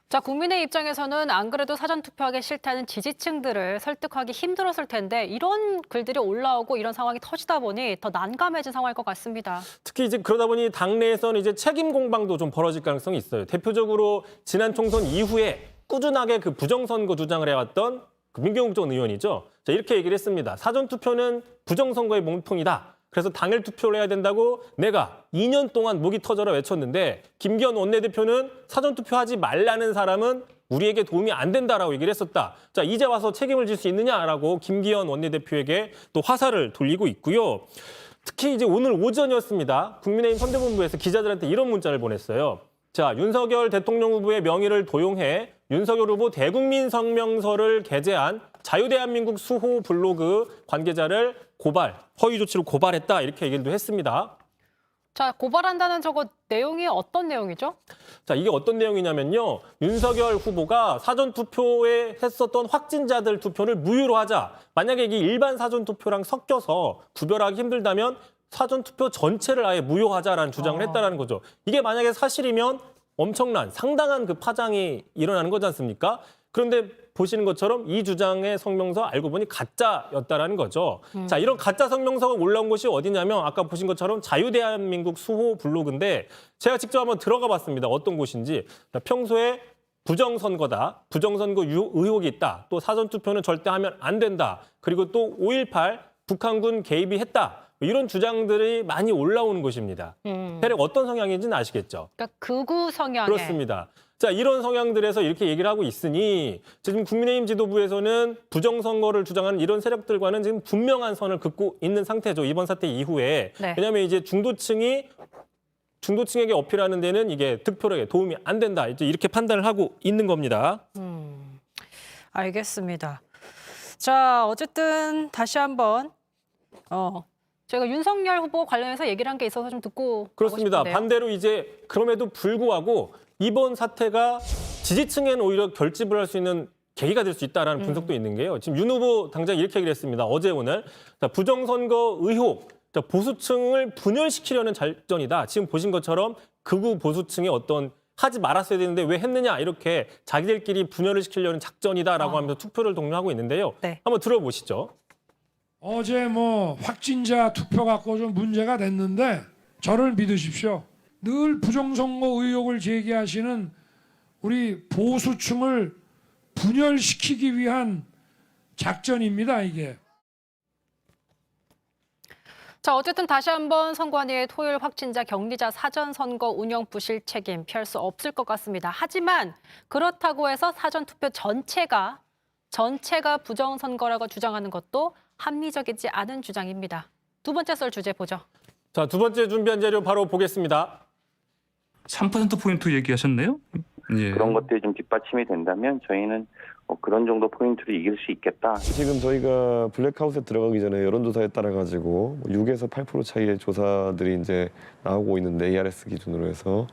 자, 국민의 입장에서는 안 그래도 사전투표하기 싫다는 지지층들을 설득하기 힘들었을 텐데 이런 글들이 올라오고 이런 상황이 터지다 보니 더 난감해진 상황일 것 같습니다. 특히 이제 그러다 보니 당내에서는 이제 책임 공방도 좀 벌어질 가능성이 있어요. 대표적으로 지난 총선 이후에 꾸준하게 그 부정선거 주장을 해왔던 그 민경욱 전 의원이죠. 자, 이렇게 얘기를 했습니다. 사전투표는 부정선거의 몸통이다. 그래서 당일 투표를 해야 된다고 내가 2년 동안 목이 터져라 외쳤는데 김기현 원내대표는 사전투표하지 말라는 사람은 우리에게 도움이 안 된다라고 얘기를 했었다. 자, 이제 와서 책임을 질 수 있느냐라고 김기현 원내대표에게 또 화살을 돌리고 있고요. 특히 이제 오늘 오전이었습니다. 국민의힘 선대본부에서 기자들한테 이런 문자를 보냈어요. 자, 윤석열 대통령 후보의 명의를 도용해 윤석열 후보 대국민 성명서를 게재한 자유대한민국 수호 블로그 관계자를 허위 조치로 고발했다 이렇게 얘기도 했습니다. 자, 고발한다는 저거 내용이 어떤 내용이죠? 자, 이게 어떤 내용이냐면요. 윤석열 후보가 사전투표에 했었던 확진자들 투표를 무효로 하자. 만약에 이게 일반 사전투표랑 섞여서 구별하기 힘들다면 사전투표 전체를 아예 무효하자라는 주장을 했다는 거죠. 이게 만약에 사실이면 엄청난 상당한 그 파장이 일어나는 거지 않습니까? 그런데 보시는 것처럼 이 주장의 성명서 알고 보니 가짜였다라는 거죠. 자, 이런 가짜 성명서가 올라온 곳이 어디냐면 아까 보신 것처럼 자유대한민국 수호 블로그인데 제가 직접 한번 들어가 봤습니다. 어떤 곳인지. 평소에 부정선거다. 부정선거 의혹이 있다. 또 사전투표는 절대 하면 안 된다. 그리고 또 5.18 북한군 개입이 했다. 이런 주장들이 많이 올라오는 곳입니다. 대략 어떤 성향인지는 아시겠죠? 그러니까 극우 성향의. 그렇습니다. 자, 이런 성향들에서 이렇게 얘기를 하고 있으니 지금 국민의힘 지도부에서는 부정선거를 주장하는 이런 세력들과는 지금 분명한 선을 긋고 있는 상태죠. 이번 사태 이후에. 네. 왜냐하면 이제 중도층에게 어필하는 데는 이게 득표력에 도움이 안 된다. 이제 이렇게 판단을 하고 있는 겁니다. 알겠습니다. 자, 어쨌든 다시 한번 저희가 윤석열 후보 관련해서 얘기를 한 게 있어서 좀 듣고 그렇습니다. 가고 싶은데요. 반대로 이제 그럼에도 불구하고 이번 사태가 지지층에는 오히려 결집을 할 수 있는 계기가 될 수 있다는 분석도 있는 게요. 지금 윤 후보 당장 이렇게 얘기를 했습니다. 어제 오늘. 자, 부정선거 의혹, 자, 보수층을 분열시키려는 작전이다. 지금 보신 것처럼 극우 보수층의 어떤 하지 말았어야 되는데 왜 했느냐 이렇게 자기들끼리 분열을 시키려는 작전이다라고 하면서 투표를 독려하고 있는데요. 네. 한번 들어보시죠. 어제 확진자 투표 갖고 좀 문제가 됐는데 저를 믿으십시오. 늘 부정선거 의혹을 제기하시는 우리 보수층을 분열시키기 위한 작전입니다, 이게. 자, 어쨌든 다시 한번 선관위의 토요일 확진자 격리자 사전선거 운영 부실 책임 피할 수 없을 것 같습니다. 하지만 그렇다고 해서 사전투표 전체가 부정선거라고 주장하는 것도 합리적이지 않은 주장입니다. 두 번째 썰 주제 보죠. 자, 두 번째 준비한 자료 바로 보겠습니다. 3%포인트 얘기하셨네요? 예. 그런 것들이 좀 뒷받침이 된다면 저희는 그런 정도 포인트를 이길 수 있겠다. 지금 저희가 블랙하우스에 들어가기 전에 여론조사에 따라 가지고 6에서 8% 차이의 조사들이 이제 나오고 있는데 ARS 기준으로 해서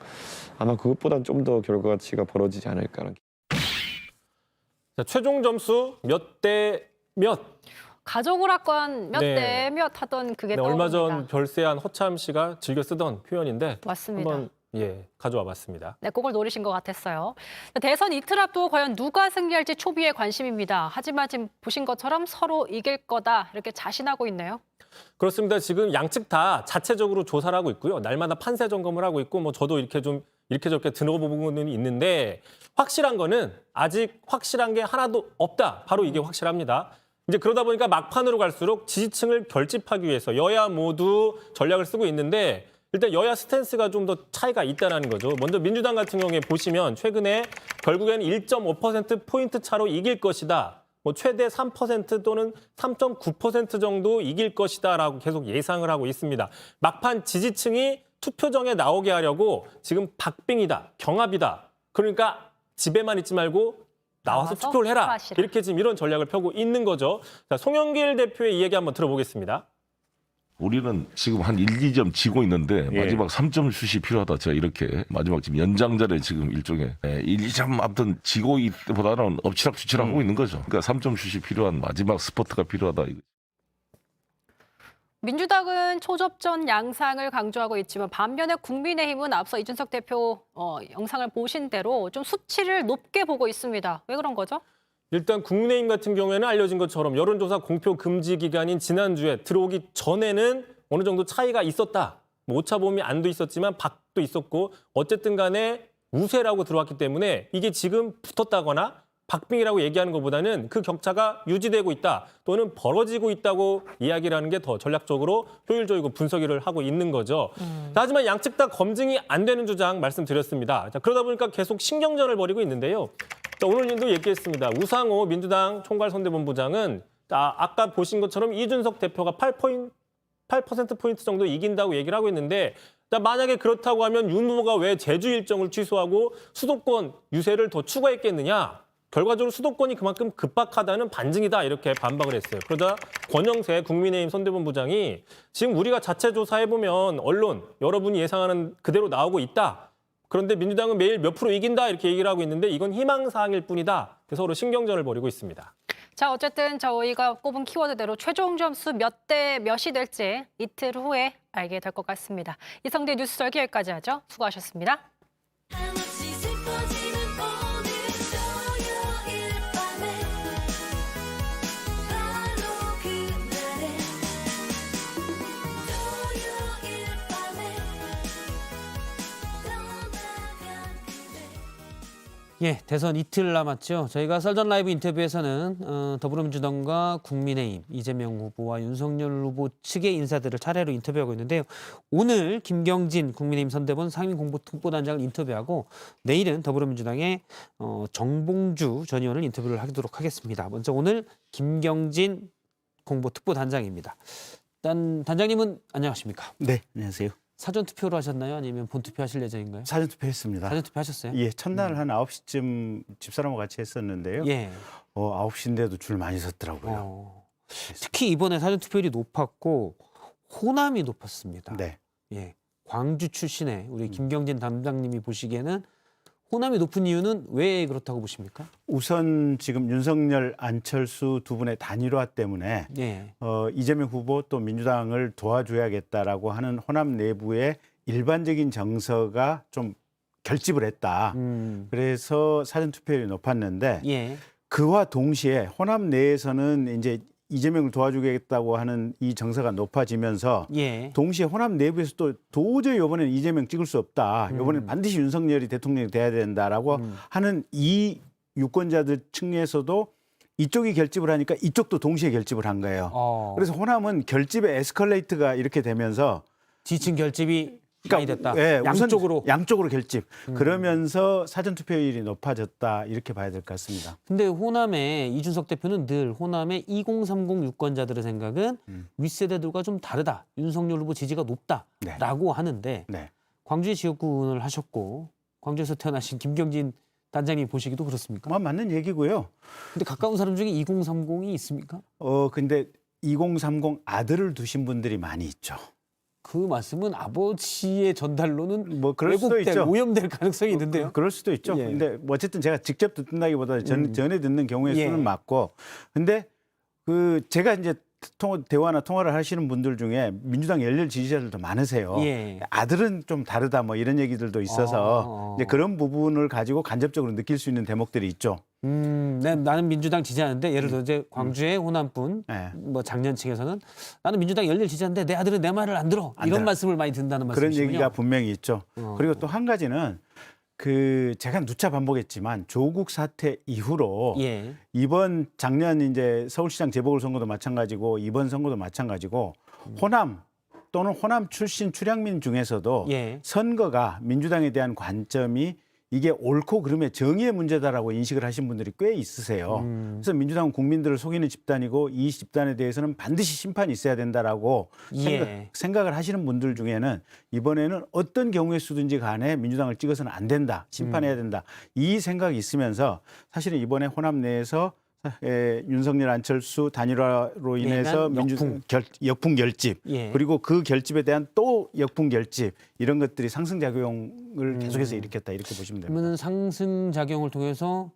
아마 그것보다는 좀 더 결과치가 벌어지지 않을까. 자, 최종 점수 몇 대 몇? 가족오락관 몇 대 몇 하던 그게 떠오릅니다. 얼마 전 별세한 허참 씨가 즐겨 쓰던 표현인데 맞습니다. 한번 가져와 봤습니다. 네, 그걸 노리신 것 같았어요. 대선 이틀 앞두고 과연 누가 승리할지 초비의 관심입니다. 하지만 지금 보신 것처럼 서로 이길 거다 이렇게 자신하고 있네요. 그렇습니다. 지금 양측 다 자체적으로 조사를 하고 있고요. 날마다 판세 점검을 하고 있고 저도 이렇게 좀 이렇게 저렇게 들어보고는 있는데 확실한 거는 아직 확실한 게 하나도 없다. 바로 이게 확실합니다. 이제 그러다 보니까 막판으로 갈수록 지지층을 결집하기 위해서 여야 모두 전략을 쓰고 있는데 일단 여야 스탠스가 좀 더 차이가 있다는 거죠. 먼저 민주당 같은 경우에 보시면 최근에 결국에는 1.5%포인트 차로 이길 것이다. 최대 3% 또는 3.9% 정도 이길 것이다라고 계속 예상을 하고 있습니다. 막판 지지층이 투표정에 나오게 하려고 지금 박빙이다, 경합이다. 그러니까 집에만 있지 말고 나와서 투표를 해라. 투표하시라. 이렇게 지금 이런 전략을 펴고 있는 거죠. 자, 송영길 대표의 이 얘기 한번 들어보겠습니다. 우리는 지금 한 1, 2점 지고 있는데 마지막 3점 슛이 필요하다. 제가 이렇게 마지막 지금 연장전에 지금 일종의 1, 2점 아무튼 지고 있기보다는 엎치락뒤치락 하고 있는 거죠. 그러니까 3점 슛이 필요한 마지막 스포트가 필요하다. 민주당은 초접전 양상을 강조하고 있지만 반면에 국민의힘은 앞서 이준석 대표 영상을 보신 대로 좀 수치를 높게 보고 있습니다. 왜 그런 거죠? 일단 국민의힘 같은 경우에는 알려진 것처럼 여론조사 공표 금지 기간인 지난주에 들어오기 전에는 어느 정도 차이가 있었다. 뭐 오차범위 안도 있었지만 밖도 있었고 어쨌든 간에 우세라고 들어왔기 때문에 이게 지금 붙었다거나 박빙이라고 얘기하는 것보다는 그 격차가 유지되고 있다 또는 벌어지고 있다고 이야기를 하는 게 더 전략적으로 효율적이고 분석을 하고 있는 거죠. 하지만 양측 다 검증이 안 되는 주장 말씀드렸습니다. 자, 그러다 보니까 계속 신경전을 벌이고 있는데요. 자, 오늘도 얘기했습니다. 우상호 민주당 총괄선대본부장은 아까 보신 것처럼 이준석 대표가 8%포인트 정도 이긴다고 얘기를 하고 있는데 만약에 그렇다고 하면 윤 후보가 왜 제주 일정을 취소하고 수도권 유세를 더 추가했겠느냐. 결과적으로 수도권이 그만큼 급박하다는 반증이다 이렇게 반박을 했어요. 그러자 권영세 국민의힘 선대본부장이 지금 우리가 자체 조사해보면 언론 여러분이 예상하는 그대로 나오고 있다. 그런데 민주당은 매일 몇 프로 이긴다 이렇게 얘기를 하고 있는데 이건 희망사항일 뿐이다. 그래서 서로 신경전을 벌이고 있습니다. 자, 어쨌든 저희가 꼽은 키워드대로 최종 점수 몇 대 몇이 될지 이틀 후에 알게 될 것 같습니다. 이성대 뉴스 설계 여기까지 하죠. 수고하셨습니다. 예, 대선 이틀 남았죠. 저희가 썰전 라이브 인터뷰에서는 더불어민주당과 국민의힘, 이재명 후보와 윤석열 후보 측의 인사들을 차례로 인터뷰하고 있는데요. 오늘 김경진 국민의힘 선대본 상임공보특보단장을 인터뷰하고 내일은 더불어민주당의 정봉주 전 의원을 인터뷰를 하도록 하겠습니다. 먼저 오늘 김경진 공보특보단장입니다. 일단 단장님은 안녕하십니까? 네, 안녕하세요. 사전 투표로 하셨나요? 아니면 본 투표하실 예정인가요? 사전 투표했습니다. 사전 투표하셨어요? 예, 첫날 한 9시쯤 집사람과 같이 했었는데요. 예. 9시인데도 줄 많이 섰더라고요. 특히 이번에 사전 투표율이 높았고 호남이 높았습니다. 네. 예. 광주 출신의 우리 김경진 담당님이 보시기에는 호남이 높은 이유는 왜 그렇다고 보십니까? 우선 지금 윤석열, 안철수 두 분의 단일화 때문에 예. 이재명 후보 또 민주당을 도와줘야겠다라고 하는 호남 내부의 일반적인 정서가 좀 결집을 했다. 그래서 사전투표율이 높았는데 예. 그와 동시에 호남 내에서는 이제 이재명을 도와주겠다고 하는 이 정서가 높아지면서 예. 동시에 호남 내부에서 또 도저히 이번에는 이재명 찍을 수 없다. 이번에는 반드시 윤석열이 대통령이 돼야 된다라고 하는 이 유권자들 층에서도 이쪽이 결집을 하니까 이쪽도 동시에 결집을 한 거예요. 그래서 호남은 결집의 에스컬레이트가 이렇게 되면서 지층 결집이 많이 됐다. 예, 양쪽으로 결집. 그러면서 사전 투표율이 높아졌다 이렇게 봐야 될 것 같습니다. 근데 호남의 이준석 대표는 늘 호남의 2030 유권자들의 생각은 윗세대들과 좀 다르다. 윤석열 후보 지지가 높다라고 하는데 네. 광주에 지역구를 하셨고 광주에서 태어나신 김경진 단장님 보시기도 그렇습니까? 맞는 얘기고요. 근데 가까운 사람 중에 2030이 있습니까? 근데 2030 아들을 두신 분들이 많이 있죠. 그 말씀은 아버지의 전달로는 뭐 그럴 수도 있죠. 오염될 가능성이 있는데요. 그럴 수도 있죠. 예. 근데 어쨌든 제가 직접 듣는다기보다 전에 듣는 경우의 예. 수는 맞고, 근데 제가 이제 대화나 통화를 하시는 분들 중에 민주당 열렬 지지자들도 많으세요. 예. 아들은 좀 다르다 뭐 이런 얘기들도 있어서 이제 그런 부분을 가지고 간접적으로 느낄 수 있는 대목들이 있죠. 나는 민주당 지지하는데 예를 들어 이제 광주의 호남분 뭐 장년층에서는 나는 민주당 열렬 지지하는데 내 아들은 내 말을 안 들어 이런 말씀을 많이 듣는다는 말씀이시군요. 그런 얘기가 분명히 있죠. 그리고 또 한 가지는 제가 누차 반복했지만 조국 사태 이후로 예. 이번 작년 이제 서울시장 재보궐선거도 마찬가지고 이번 선거도 마찬가지고 호남 또는 호남 출신 출향민 중에서도 예. 선거가 민주당에 대한 관점이 이게 옳고 그름의 정의의 문제다라고 인식을 하신 분들이 꽤 있으세요. 그래서 민주당은 국민들을 속이는 집단이고 이 집단에 대해서는 반드시 심판이 있어야 된다라고 생각을 하시는 분들 중에는 이번에는 어떤 경우의 수든지 간에 민주당을 찍어서는 안 된다. 심판해야 된다. 이 생각이 있으면서 사실은 이번에 호남 내에서 윤석열 안철수 단일화로 인해서 역풍 결집 그리고 그 결집에 대한 또 역풍 결집 이런 것들이 상승작용을 계속해서 일으켰다 이렇게 보시면 됩니다. 그러면 상승작용을 통해서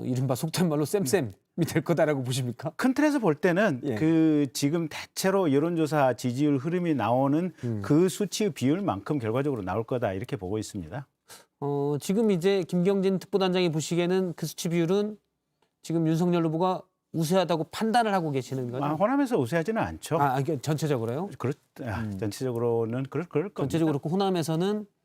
이른바 속된 말로 쌤쌤 될 거다라고 보십니까? 큰 틀에서 볼 때는 예. 그 지금 대체로 여론조사 지지율 흐름이 나오는 그 수치의 비율만큼 결과적으로 나올 거다 이렇게 보고 있습니다. 지금 이제 김경진 특보단장이 보시기에는 그 수치 비율은 지금 윤석열 후보가 우세하다고 판단을 하고 계시는 거죠? 호남에서 우세하지는 않죠. 이게 전체적으로요? 전체적으로는 그럴 겁니다. 전체적으로 그렇고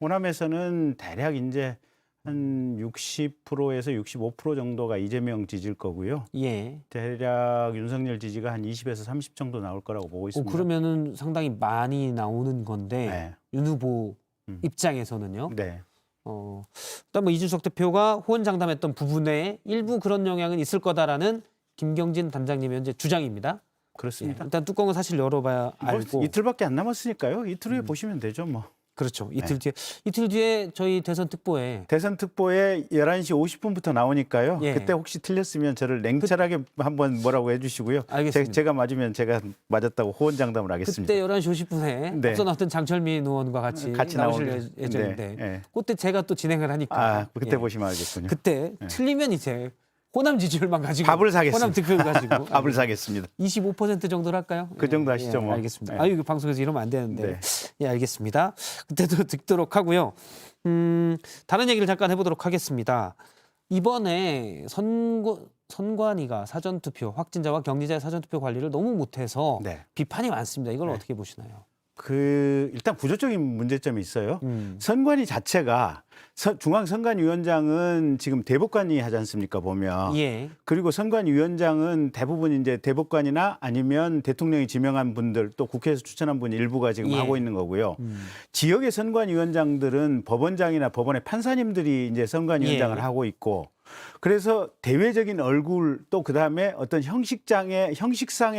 호남에서는 대략 이제 한 60%에서 65% 정도가 이재명 지지일 거고요. 예. 대략 윤석열 지지가 한 20에서 30 정도 나올 거라고 보고 있습니다. 그러면은 상당히 많이 나오는 건데 윤 후보 입장에서는요. 네. 일단 뭐 이준석 대표가 호언장담했던 부분에 일부 그런 영향은 있을 거다라는 김경진 단장님의 현재 주장입니다. 그렇습니다. 일단 뚜껑은 사실 열어봐야 알고. 이틀밖에 안 남았으니까요. 이틀 후에 보시면 되죠, 뭐. 그렇죠. 이틀 뒤에 저희 대선 특보에 11시 50분부터 나오니까요. 예. 그때 혹시 틀렸으면 저를 냉철하게 한번 뭐라고 해주시고요. 알겠습니다. 제가 맞으면 제가 맞았다고 호언장담을 하겠습니다. 그때 11시 50분에 네. 앞서 나왔던 장철민 의원과 같이 나오실 예정인데 네. 그때 제가 또 진행을 하니까 그때 보시면 알겠군요. 그때 틀리면 이제 호남 지지율만 가지고 밥을 사겠습니다. 호남 득표를 가지고 밥을 사겠습니다. 25% 정도를 할까요? 그 정도 하시죠, 뭐. 알겠습니다. 이거 방송에서 이러면 안 되는데. 네. 예, 알겠습니다. 그때도 듣도록 하고요. 다른 얘기를 잠깐 해보도록 하겠습니다. 이번에 선관위가 사전투표, 확진자와 격리자의 사전투표 관리를 너무 못해서 비판이 많습니다. 이걸 어떻게 보시나요? 일단 구조적인 문제점이 있어요. 선관위 자체가 중앙선관위원장은 지금 대법관이 하지 않습니까, 보면. 예. 그리고 선관위원장은 대부분 이제 대법관이나 아니면 대통령이 지명한 분들 또 국회에서 추천한 분 일부가 지금 하고 있는 거고요. 지역의 선관위원장들은 법원장이나 법원의 판사님들이 이제 선관위원장을 하고 있고 그래서 대외적인 얼굴 또 그다음에 어떤 형식상의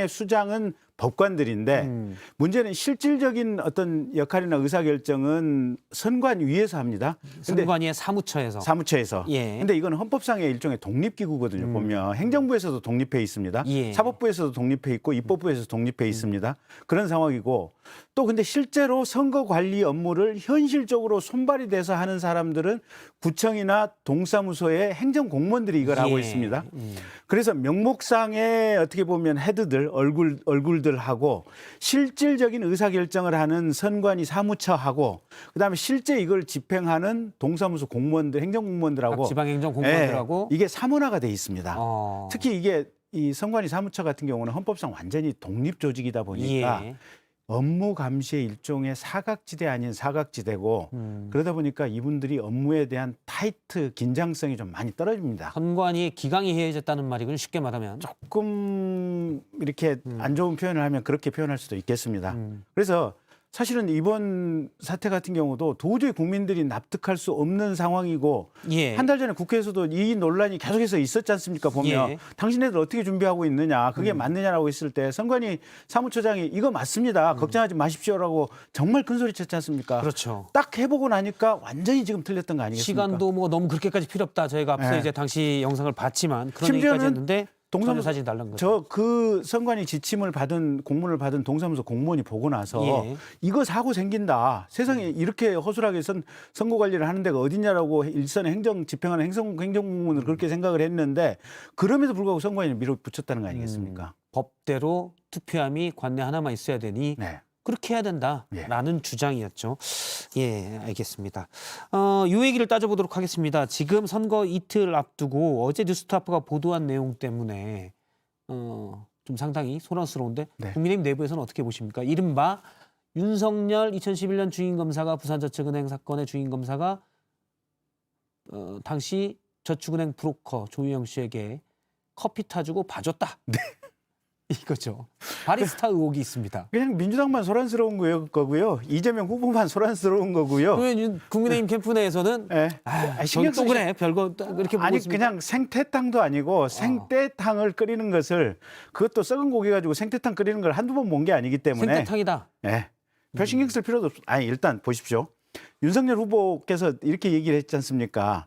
수장은 법관들인데 문제는 실질적인 어떤 역할이나 의사결정은 선관위에서 합니다. 선관위의 사무처에서. 예. 근데 이건 헌법상의 일종의 독립기구거든요. 보면 행정부에서도 독립해 있습니다. 예. 사법부에서도 독립해 있고 입법부에서도 독립해 있습니다. 그런 상황이고 또 근데 실제로 선거 관리 업무를 현실적으로 손발이 돼서 하는 사람들은 구청이나 동사무소의 행정공무원들이 이걸 하고 있습니다. 그래서 명목상의 어떻게 보면 헤드들, 얼굴들하고 실질적인 의사결정을 하는 선관위 사무처하고 그다음에 실제 이걸 집행하는 동사무소 공무원들, 행정공무원들하고 지방행정공무원들하고 이게 사문화가 돼 있습니다. 특히 이게 이 선관위 사무처 같은 경우는 헌법상 완전히 독립 조직이다 보니까 업무 감시의 일종의 사각지대 아닌 사각지대고 그러다 보니까 이분들이 업무에 대한 타이트 긴장성이 좀 많이 떨어집니다. 선관위의 기강이 해해졌다는 말이군요. 쉽게 말하면. 조금 이렇게 안 좋은 표현을 하면 그렇게 표현할 수도 있겠습니다. 그래서 사실은 이번 사태 같은 경우도 도저히 국민들이 납득할 수 없는 상황이고 한 달 전에 국회에서도 이 논란이 계속해서 있었지 않습니까? 보면 당신네들 어떻게 준비하고 있느냐 그게 맞느냐라고 했을 때 선관위 사무처장이 이거 맞습니다. 걱정하지 마십시오라고 정말 큰소리 쳤지 않습니까? 그렇죠. 딱 해보고 나니까 완전히 지금 틀렸던 거 아니겠습니까? 시간도 뭐 너무 그렇게까지 필요 없다. 저희가 앞서 이제 당시 영상을 봤지만 그런 얘기까지 했는데 동사무소 사진이 다른 거죠. 그 선관위 지침을 받은 공문을 받은 동사무소 공무원이 보고 나서 이거 사고 생긴다. 세상에 이렇게 허술하게 선거 관리를 하는 데가 어디냐라고 일선의 행정 집행하는 행정공무원을 그렇게 생각을 했는데 그럼에도 불구하고 선관위를 밀어붙였다는 거 아니겠습니까? 법대로 투표함이 관내 하나만 있어야 되니 그렇게 해야 된다라는 주장이었죠. 예, 알겠습니다. 이 얘기를 따져보도록 하겠습니다. 지금 선거 이틀 앞두고 어제 뉴스타파가 보도한 내용 때문에 좀 상당히 소란스러운데 국민의힘 내부에서는 어떻게 보십니까? 이른바 윤석열 2011년 주인검사가 부산저축은행 사건의 주인검사가 당시 저축은행 브로커 조유영 씨에게 커피 타주고 봐줬다. 이거죠. 바리스타 의혹이 있습니다. 그냥 민주당만 소란스러운 거고요. 이재명 후보만 소란스러운 거고요. 국민의힘 캠프 내에서는 신경 또 그래 별거 그렇게 보고 있습니까? 그냥 생태탕도 아니고 생태탕을 끓이는 것을 그것도 썩은 고기 가지고 생태탕 끓이는 걸 한두 번 본 게 아니기 때문에 생태탕이다. 별 신경 쓸 필요도 없어. 일단 보십시오. 윤석열 후보께서 이렇게 얘기를 했지 않습니까?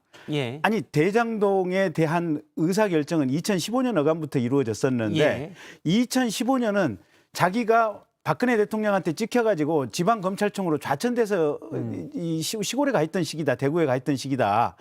아니 대장동에 대한 의사결정은 2015년 어간부터 이루어졌었는데 2015년은 자기가 박근혜 대통령한테 찍혀가지고 지방검찰청으로 좌천돼서 이 시골에 가 있던 시기다. 대구에 가 있던 시기다.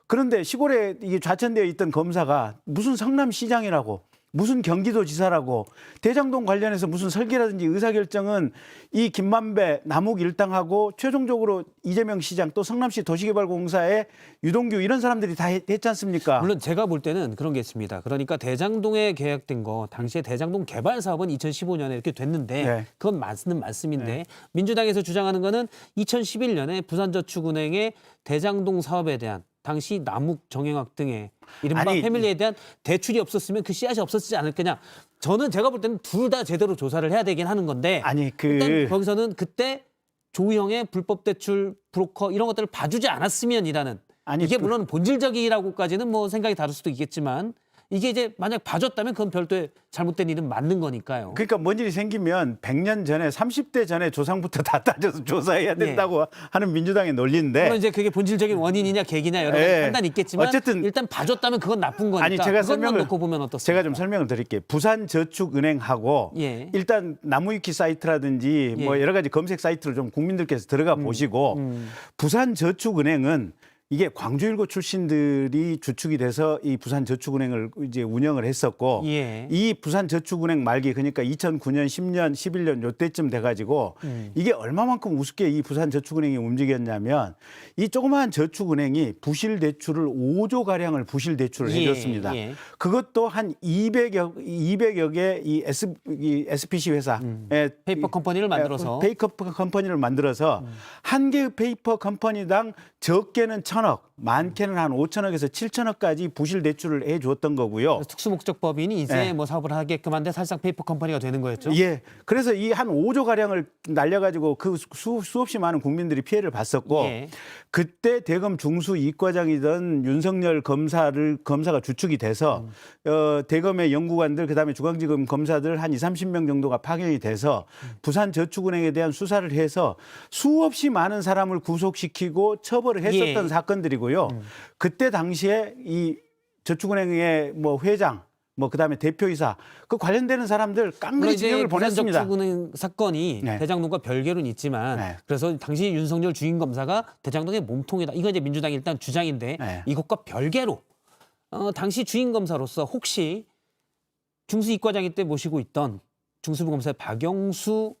그런데 시골에 좌천되어 있던 검사가 무슨 성남시장이라고 무슨 경기도지사라고 대장동 관련해서 무슨 설계라든지 의사결정은 이 김만배, 남욱 일당하고 최종적으로 이재명 시장 또 성남시 도시개발공사의 유동규 이런 사람들이 다 했지 않습니까? 물론 제가 볼 때는 그런 게 있습니다. 그러니까 대장동에 계약된 거 당시에 대장동 개발 사업은 2015년에 이렇게 됐는데 네. 그건 맞는 말씀인데 민주당에서 주장하는 거는 2011년에 부산저축은행의 대장동 사업에 대한 당시 남욱, 정영학 등의 이른바 아니, 패밀리에 대한 대출이 없었으면 그 씨앗이 없었지 않을까냐. 저는 제가 볼 때는 둘 다 제대로 조사를 해야 되긴 하는 건데 아니 일단 거기서는 그때 조형의 불법 대출 브로커 이런 것들을 봐주지 않았으면이라는 이게 물론 본질적이라고까지는 뭐 생각이 다를 수도 있겠지만 이게 이제 만약 봐줬다면 그건 별도의 잘못된 일은 맞는 거니까요. 그러니까 뭔 일이 생기면 100년 전에 30대 전에 조상부터 다 따져서 조사해야 된다고 하는 민주당의 논리인데. 물론 이제 그게 본질적인 원인이냐 계기냐 여러 가지 판단이 있겠지만 어쨌든 일단 봐줬다면 그건 나쁜 거니까. 아니 제가 설명을 놓고 보면 어떻습니까? 제가 좀 설명을 드릴게요. 부산저축은행하고 일단 나무위키 사이트라든지 뭐 여러 가지 검색 사이트를 좀 국민들께서 들어가 보시고 부산저축은행은 이게 광주 일고 출신들이 주축이 돼서 이 부산저축은행을 이제 운영을 했었고 이 부산저축은행 말기 그러니까 2009년, 10년, 11년 요때쯤 돼가지고 이게 얼마만큼 우습게 이 부산저축은행이 움직였냐면 이 조그마한 저축은행이 부실 대출을 5조 가량을 부실 대출을 해줬습니다. 그것도 한 200여 개 이 SPC 회사 페이퍼 컴퍼니를 만들어서 페이퍼 컴퍼니를 만들어서 한 개의 페이퍼 컴퍼니당 적게는 1,000억, 많게는 한 5천억에서 7천억까지 부실 대출을 해줬던 거고요. 특수목적법인이 이제 뭐 사업을 하게끔 한데 사실상 페이퍼 컴퍼니가 되는 거였죠. 예. 그래서 이 한 5조 가량을 날려가지고 그 수없이 많은 국민들이 피해를 봤었고 그때 대검 중수 이과장이던 윤석열 검사가 주축이 돼서 대검의 연구관들 그다음에 중앙지검 검사들 한 20-30명 정도가 파견이 돼서 부산저축은행에 대한 수사를 해서 수없이 많은 사람을 구속시키고 처벌을 했었던 사건들이고요. 그때 당시에 이 저축은행의 뭐 회장 뭐 그다음에 대표이사 그 관련되는 사람들 깡그리 징역을 보냈습니다. 부산저축은행 사건이 대장동과 별개로는 있지만 그래서 당시 윤석열 주인검사가 대장동의 몸통이다. 이거 이제 민주당이 일단 주장인데 이것과 별개로 당시 주인검사로서 혹시 중수이과장이 때 모시고 있던 중수부검사의 박영수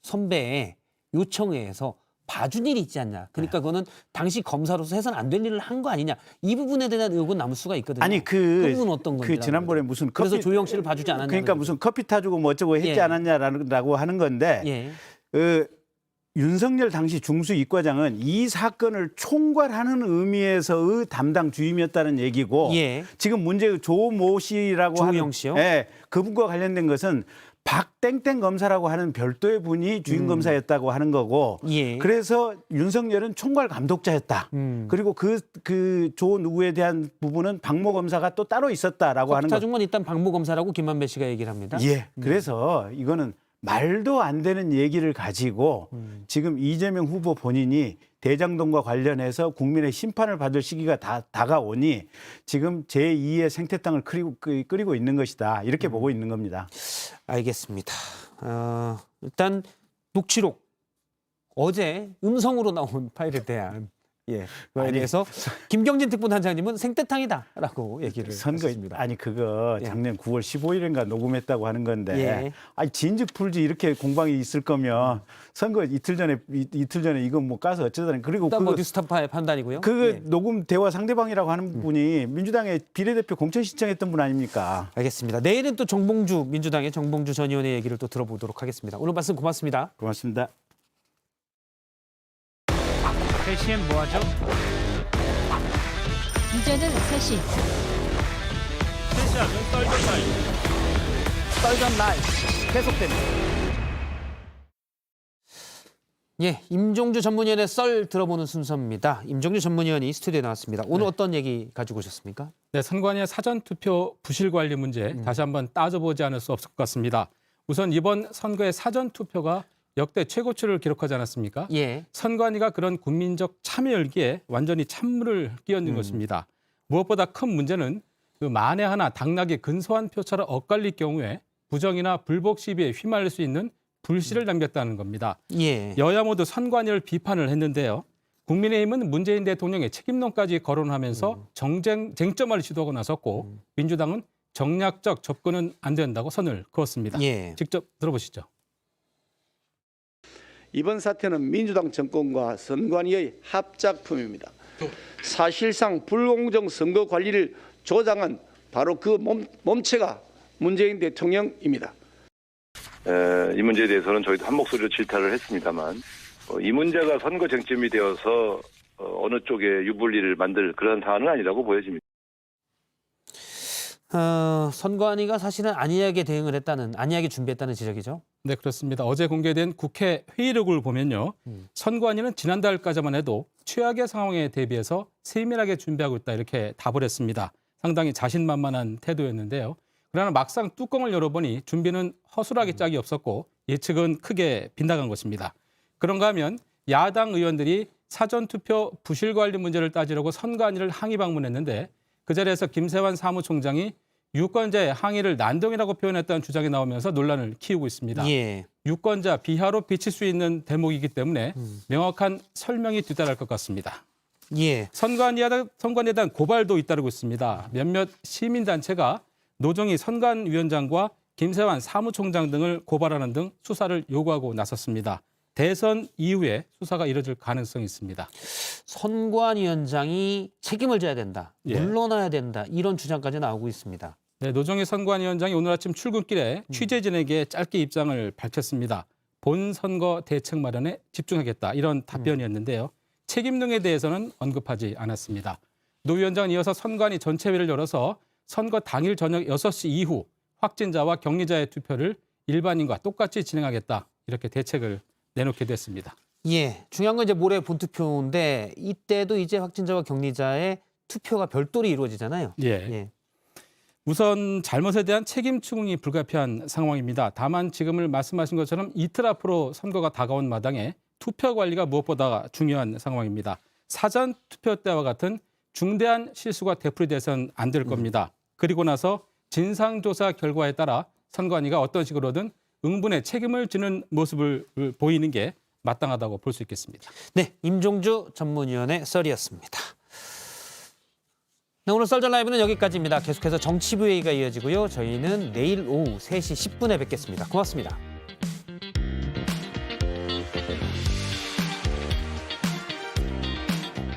선배의 요청에 의해서 봐준 일이 있지 않냐. 그러니까 그거는 당시 검사로서 해서는 안 될 일을 한 거 아니냐. 이 부분에 대한 의혹은 남을 수가 있거든요. 아니 그 부분은 어떤 건지. 지난번에 무슨 그래서 조영 씨를 봐주지 않았냐. 그러니까 무슨 커피 타주고 뭐 어쩌고 했지 않았냐라고 하는 건데 윤석열 당시 중수이과장은 이 사건을 총괄하는 의미에서의 담당 주임이었다는 얘기고 지금 문제의 조모 씨라고 조영 씨요? 그분과 관련된 것은 박땡땡 검사라고 하는 별도의 분이 주임검사였다고 하는 거고 그래서 윤석열은 총괄 감독자였다. 그리고 그 조 누구에 대한 부분은 박모 검사가 또 따로 있었다라고 하는 거. 차중만 일단 박모 검사라고 김만배 씨가 얘기를 합니다. 그래서 이거는 말도 안 되는 얘기를 가지고 지금 이재명 후보 본인이 대장동과 관련해서 국민의 심판을 받을 시기가 다가오니 지금 제2의 생태땅을 끓이고 있는 것이다. 이렇게 보고 있는 겁니다. 알겠습니다. 일단 녹취록 어제 음성으로 나온 파일에 대한 그거에 대해서 김경진 특보단장님은 생태탕이다라고 얘기를 했습니다. 아니 그거 작년 9월 15일인가 녹음했다고 하는 건데 아니 진즉 풀지 이렇게 공방이 있을 거면 선거 이틀 전에 이거 뭐 까서 어쩌다니 그리고 일단 뭐 뉴스타파의 판단이고요. 녹음 대화 상대방이라고 하는 분이 민주당의 비례대표 공천 신청했던 분 아닙니까? 알겠습니다. 내일은 또 민주당의 정봉주 전 의원의 얘기를 또 들어보도록 하겠습니다. 오늘 말씀 고맙습니다. 고맙습니다. 3시엔 뭐하죠? 이제는 3시. 3시 하면 썰전 라이브. 썰전 라이브 계속됩니다. 임종주 전문위원의 썰 들어보는 순서입니다. 임종주 전문위원이 스튜디오에 나왔습니다. 오늘 어떤 얘기 가지고 오셨습니까? 네, 선관위의 사전투표 부실 관리 문제 다시 한번 따져보지 않을 수 없을 것 같습니다. 우선 이번 선거의 사전투표가 역대 최고치를 기록하지 않았습니까? 선관위가 그런 국민적 참여 열기에 완전히 찬물을 끼얹은 것입니다. 무엇보다 큰 문제는 그 만에 하나 당락이 근소한 표차로 엇갈릴 경우에 부정이나 불복 시비에 휘말릴 수 있는 불씨를 남겼다는 겁니다. 여야 모두 선관위를 비판을 했는데요. 국민의힘은 문재인 대통령의 책임론까지 거론하면서 쟁점화를 시도하고 나섰고 민주당은 정략적 접근은 안 된다고 선을 그었습니다. 예. 직접 들어보시죠. 이번 사태는 민주당 정권과 선관위의 합작품입니다. 사실상 불공정 선거 관리를 조장한 바로 그 몸체가 문재인 대통령입니다. 이 문제에 대해서는 저희도 한 목소리로 질타를 했습니다만 이 문제가 선거 쟁점이 되어서 어느 쪽에 유불리를 만들 그런 사안은 아니라고 보여집니다. 선관위가 사실은 안이하게 대응을 했다는, 안이하게 준비했다는 지적이죠. 네, 그렇습니다. 어제 공개된 국회 회의록을 보면요. 선관위는 지난달까지만 해도 최악의 상황에 대비해서 세밀하게 준비하고 있다 이렇게 답을 했습니다. 상당히 자신만만한 태도였는데요. 그러나 막상 뚜껑을 열어보니 준비는 허술하게 짝이 없었고 예측은 크게 빗나간 것입니다. 그런가 하면 야당 의원들이 사전투표 부실 관리 문제를 따지려고 선관위를 항의 방문했는데 그 자리에서 김세환 사무총장이 유권자의 항의를 난동이라고 표현했다는 주장이 나오면서 논란을 키우고 있습니다. 예. 유권자 비하로 비칠 수 있는 대목이기 때문에 명확한 설명이 뒤따를 것 같습니다. 예. 선관위에 대한 고발도 잇따르고 있습니다. 몇몇 시민단체가 노정희 선관위원장과 김세환 사무총장 등을 고발하는 등 수사를 요구하고 나섰습니다. 대선 이후에 수사가 이뤄질 가능성이 있습니다. 선관위원장이 책임을 져야 된다, 물러나야 된다 이런 주장까지 나오고 있습니다. 네, 노정희 선관위원장이 오늘 아침 출근길에 취재진에게 짧게 입장을 밝혔습니다. 본 선거 대책 마련에 집중하겠다 이런 답변이었는데요. 책임 등에 대해서는 언급하지 않았습니다. 노 위원장은 이어서 선관위 전체회를 열어서 선거 당일 저녁 6시 이후 확진자와 격리자의 투표를 일반인과 똑같이 진행하겠다 이렇게 대책을 내놓게 됐습니다. 예, 중요한 건 이제 모레 본투표인데 이때도 이제 확진자와 격리자의 투표가 별도로 이루어지잖아요. 예. 우선 잘못에 대한 책임 추궁이 불가피한 상황입니다. 다만 지금을 말씀하신 것처럼 이틀 앞으로 선거가 다가온 마당에 투표 관리가 무엇보다 중요한 상황입니다. 사전 투표 때와 같은 중대한 실수가 되풀이돼서는 안 될 겁니다. 그리고 나서 진상조사 결과에 따라 선관위가 어떤 식으로든 응분의 책임을 지는 모습을 보이는 게 마땅하다고 볼 수 있겠습니다. 네, 임종주 전문위원의 썰이었습니다. 네, 오늘 썰전 라이브는 여기까지입니다. 계속해서 정치부회의가 이어지고요. 저희는 내일 오후 3시 10분에 뵙겠습니다. 고맙습니다.